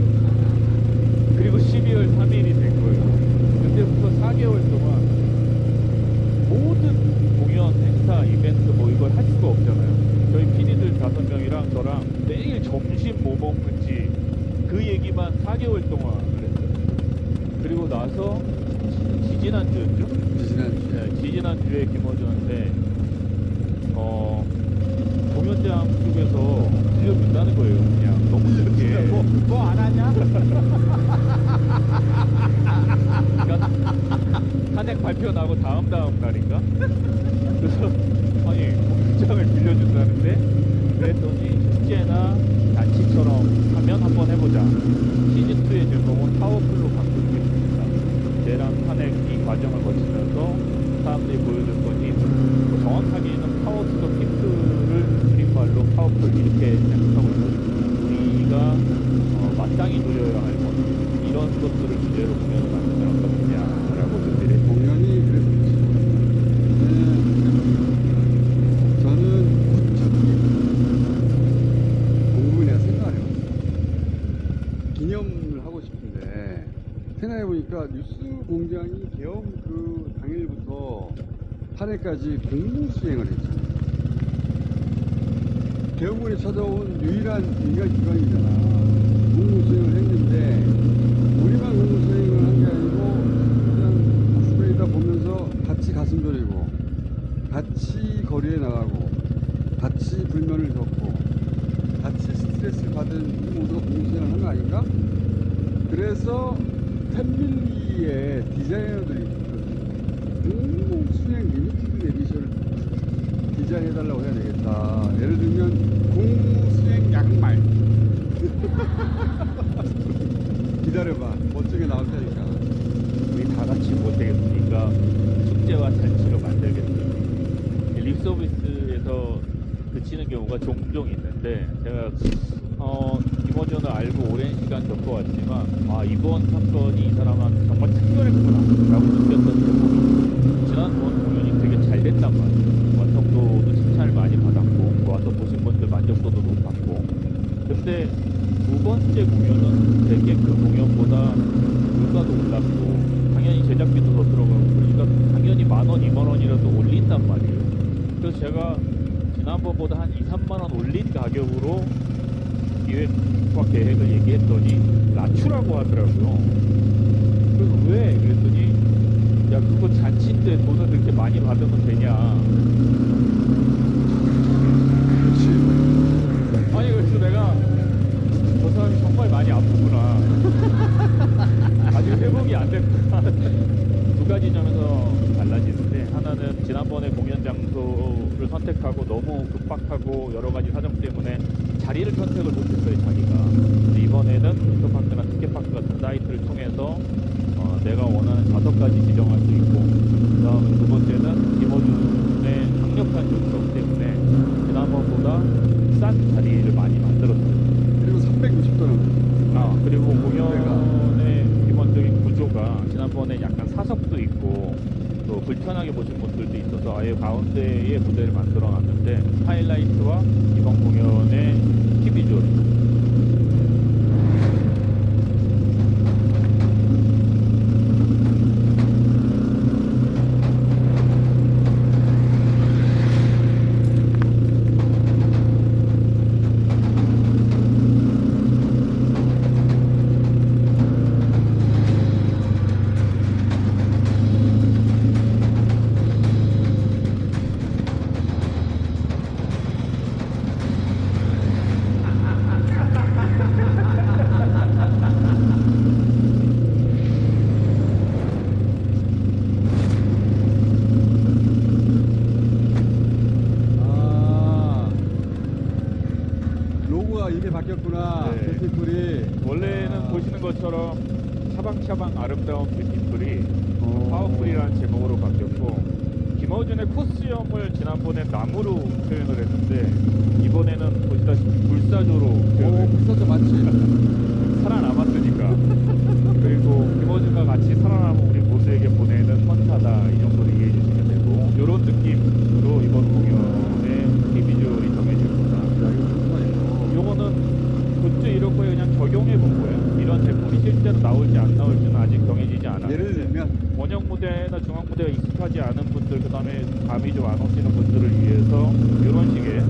그리고 12월 3일이 된 거예요. 그때부터 4개월 동안 모든 공연, 행사, 이벤트 뭐 이걸 할 수가 없잖아요. 저희 PD들 5명이랑 저랑 매일 점심 뭐 먹는지 그 얘기만 4개월 동안 그랬어요. 그리고 나서 지지난주였죠? 지지난주에 김어준한테 공연장 쪽에서 들려준다는 거예요. 그냥 너무 이렇게 뭐 안 하냐? 그러니까 탄핵 발표 나고 다음 날인가? 그래서 아니 공연장을 빌려준다는데 그랬더니 축제나 잔치처럼 하면 한번 해보자. 시즌2의 제목은 타워풀로 바꾸고 있습니다. 쟤랑 탄핵 이 과정을 거치면서 사람들이 보여줄 거니 정확하게는 파워 투더 피크를 줄임말로 파워풀 이렇게 생각하고 있거든요. 우리가 마땅히 누려야 할 것, 이런 것들을 주제로 공연을 만들면 어떻겠냐라고 준비를 했고 공연이 그래서 저는 공부에 내가 생각을 해봤어요. 기념을 하고 싶은데 생각해보니까 뉴스 공장이 개엄 그 당일부터 탄핵까지 공무수행을 했잖아요. 개엄군이 찾아온 유일한 민간기관이잖아. 공무수행을 했는데 우리만 공무수행을 한 게 아니고 그냥 아스페이다 보면서 같이 가슴 졸이고 같이 거리에 나가고 같이 불면을 겪고 같이 스트레스를 받은 모두가 공무수행을 한 거 아닌가? 그래서 팬밀리의 디자이너들이 공무수행 리미티드 에디션을 디자인해달라고 해야 되겠다. 예를 들면 공무수행 양말 기다려봐 멋지게 나올 테니까. 우리 다 같이 못되겠으니까 축제와 잔치로 만들겠어요. 립서비스에서 그치는 경우가 종종 있는데 제가 김어준을 알고 오랜 시간 겪어왔지만 이번 사건이 이 사람한테 정말 특별했구나 라고 느꼈던 제목이 지난번 공연이 되게 잘 됐단 말이에요. 완성도도 칭찬을 많이 받았고 와서 보신 분들 만족도도 높았고 근데 두 번째 공연은 되게 그 공연보다 물가도 올랐고 당연히 제작비도 더 들어가고 그러니까 당연히 10,000원, 20,000원이라도 올린단 말이에요. 그래서 제가 지난번보다 한 2, 3만원 올린 가격으로 기획과 계획을 얘기했더니 낮추라고 하더라고요. 그래서 왜? 그랬더니 야 그거 잔치인데 돈을 그렇게 많이 받으면 되냐. 아니 그래서 내가 저 사람이 정말 많이 아프구나. 아직 회복이 안 됐구나. 두 가지 점에서 달라지는데 하나는 지난번에 공연 장소를 선택하고 너무 급박하고 여러 가지 사정 때문에 자리를 선택을 못했어요 자기가. 근데 이번에는 크리스토파크나 티켓파크 같은 사이트를 통해서 내가 원하는 5가지 지정할 수 있고 그 다음에 두 번째는 김어준의 강력한 요청 때문에 지난번보다 싼 자리를 많이 만들어 그리고 공연의 기본적인 구조가 지난번에 약간 사석도 있고 또 불편하게 보신 분들도 있어서 아예 가운데에 무대를 만들어 놨는데 하이라이트와 이번 공연의 키비주얼 로고가 이게 바뀌었구나. 네. 뷰티풀이. 원래는 보시는 것처럼 차방차방 아름다운 뷰티풀이 파워풀이라는 제목으로 바뀌었고 김어준의 코스염을 지난번에 나무로 표현을 했는데 이번에는 보시다시피 불사조로 불사조 맞지? 살아남았으니까 그리고 김어준과 같이 살아남은 우리 모두에게 보내는 헌사다 이 정도로 이해해 주시면 되고 이런 느낌으로 이번 공연의 비주얼이 정해질 거다. 요거는 굿즈 이런 거에 그냥 적용해 본 거예요. 이런 제품이 실제로 나올지 안 나올지는 아직 정해지지 않았는데 예를 들면 원형 무대나 중앙 무대가 익숙하지 않은 분들 그다음에 감이 좀 안 오시는 분들을 위해서 이런 식의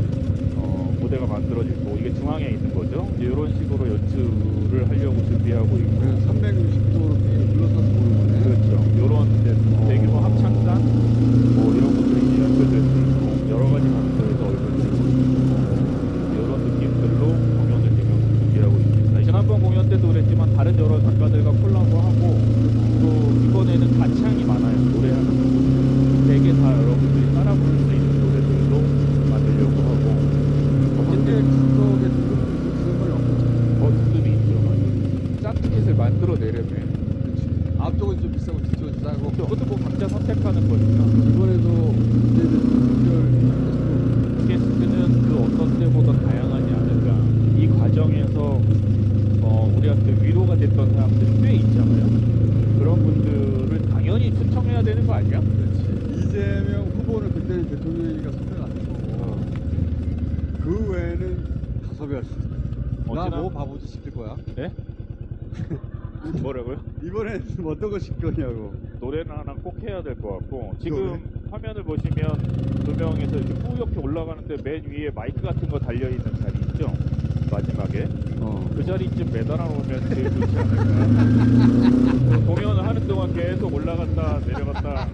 무대가 만들어질 거고 이게 중앙에 있는 거죠. 이런 식으로 연출을 하려고 준비하고 있고 360도로 둘러싸서 보는 거네. 그렇죠. 이런 대규모 합창단 뭐 이런 것들이 이제 연출될 수 있고 여러 가지 방식에서 얼굴들을 볼 수 있고 이런 느낌들로 공연을 지금 준비하고 있습니다. 지난번 공연 때도 그랬지만 다른 여러 작가들과 콜라보하고 또 이번에는 가창이 많아요. 노래하는 부분 되게 다 여러분들이 따라 부를 수 있는 노래들도 만들려고 하고 현재 구석에 등급이 없죠. 등급이 있죠. 짠티켓을 만들어 내려면 그렇지. 앞쪽은 좀 비싸고 뒤쪽은 싸고 그것도 뭐 각자 선택하는 거니까 이번에도 게스트는 그 어떤 때보다 다양하지 않을까. 이 과정에서 우리한테 위로가 됐던 사람들이 꽤 있잖아요. 그런 분들을 당연히 초청해야 되는 거 아니야? 그렇지. 이재명 후보는 그때는 대통령이니까 선택 안 했고 그 외에는 다 섭외할 수 있어. 나 뭐 바보지 시킬 거야? 네? 뭐라고요? 이번엔 어떤 거 시킬 거냐고. 노래는 하나 꼭 해야 될 것 같고 지금 화면을 보시면 두 명에서 이렇게 뿌옇게 올라가는데 맨 위에 마이크 같은 거 달려있는 자리 있죠? 마지막에 그 자리쯤 매달아 놓으면 제일 좋지 않을까. 공연을 하는 동안 계속 올라갔다 내려갔다.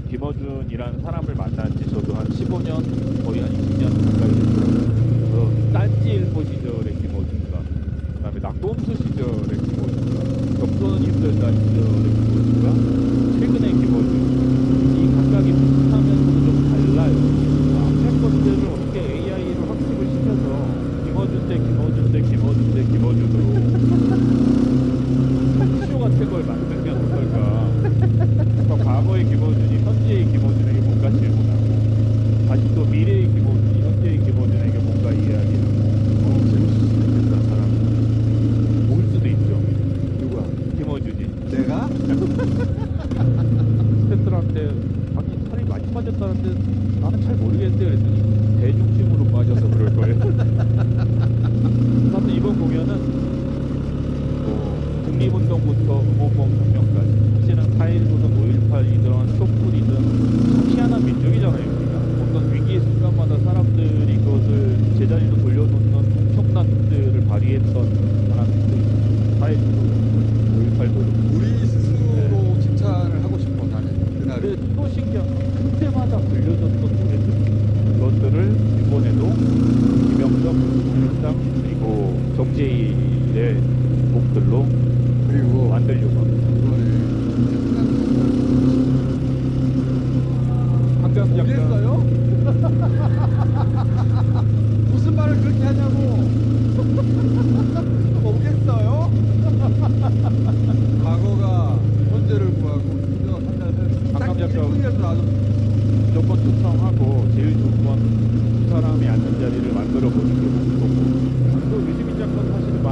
김어준이라는 사람을 만난 지 저도 한 15년 거의 한 20년 가까이 됐어요. 딴지일보 시절의 김어준과 그 다음에 낙동수 시절의 김어준과 경선은 힘들다 시절의 김어준과 최근의 김어준 이 각각이 비슷하면서도 좀 달라요. 앞에 것들을 어떻게 AI로 학습을 시켜서 김어준 대 김어준 대 김어준 대 김어준으로 쇼 같은 걸 만들면 어떨까. 그러니까 과거의 김어준이 현재의 김어준에게 뭔가 질문하고 다시 또 미래의 김어준이 현재의 김어준에게 뭔가 이야기하고 재밌을 수도 있겠다. 사람 올 수도 있죠. 누가? 김어준이. 내가? 스태프들한테 아니 살이 많이 빠졌다는데 나는 잘 모르겠는데 그랬더니 대중심으로 빠져서 그럴 거예요. 사실 이번 공연은 독립운동부터 응원봉혁명까지 사실은 4.19든 5.18이든 촛불이든 참 희한한 민족이잖아요. 우리가 어떤 위기의 순간마다 사람들이 그것을 제자리로 돌려놓는 엄청난 힘들을 발휘했던 사람들도 있어요. 4.19도 5.18도 우리 스스로 칭찬을 하고 싶어 나는 그날은. 또 신기한 건 그때마다 불려졌던 노래들 그것들을 이번에도 김영석, 김일상 그리고 정재일의 곡들로 그리고 만들려고 합니다. 한강 모르겠어요? 무슨 말을 그렇게 하냐고. 모르겠어요? 과거가 현재를 구하고 현재가 산다는 한강 작가 일분이라도 아주 무조건 초청하고 제일 좋은 건 두 사람이 앉는 자리를 만들어 보는 게 목표고 또 유시민 작가는 사실은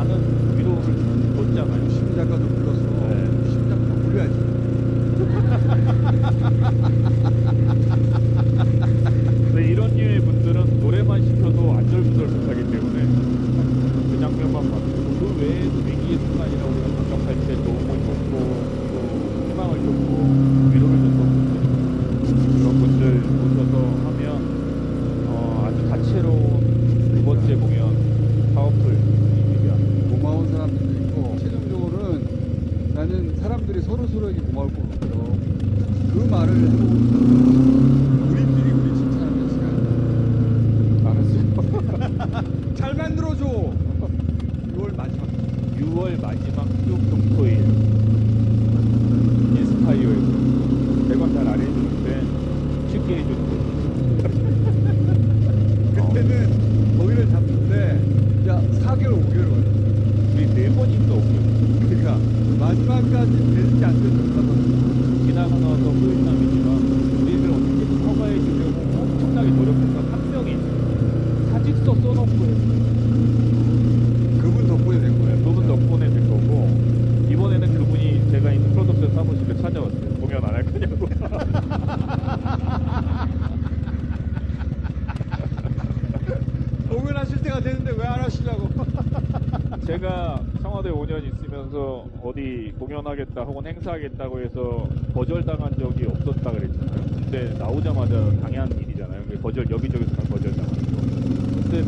짧게 해주는 거예요. 그때는 거기를 잡는데 야 4개월 5개월 걸려. 우리 4번인가 5번. 그러니까 마지막까지 되는지 안 되는지 몰라서 지나고 나서 후일담이지만 우리를 어떻게든 허가해 주려고 엄청나게 노력했던 한 명이 사직서 써놓고 했어요. 그분 덕분에 된 거예요. 그분 덕분에 된 거고 이번에는 그분이 제가 있는 프로덕션 사무실에 찾아왔어요. 공연 안 할 거냐고. 공연하실 때가 되는데 왜 안 하시냐고. 제가 청와대 5년 있으면서 어디 공연하겠다 혹은 행사하겠다고 해서 거절당한 적이 없었다 그랬잖아요. 근데 나오자마자 당연한 일이잖아요. 거절 여기저기서 다 거절당하는 거. 근데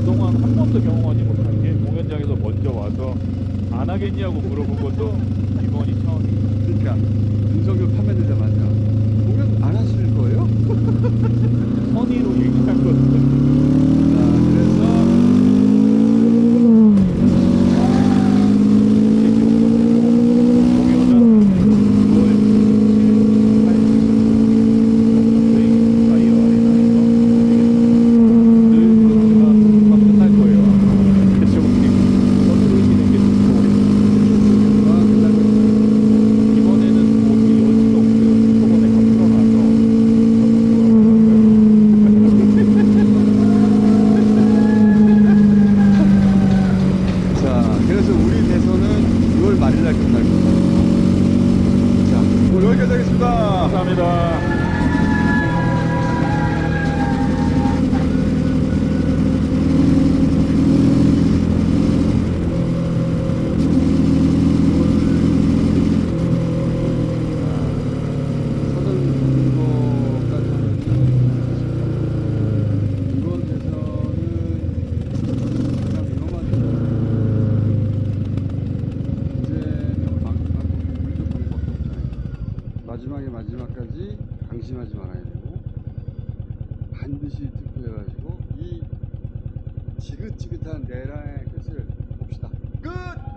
그동안 한 번도 경험하지 못한 게 공연장에서 먼저 와서 안 하겠냐고 물어본 것도 이번이 처음이에요. 그러니까 윤석열 파면되자마자 공연 안 하실 거예요? 선의로 얘기한 거죠. 그래서 우리 대선은 6월 말일 날 끝날 겁니다. 자, 오늘 여기까지 하겠습니다. 감사합니다. 마지막까지 방심하지 말아야 되고 반드시 투표해가지고 이 지긋지긋한 내란의 끝을 봅시다. 끝!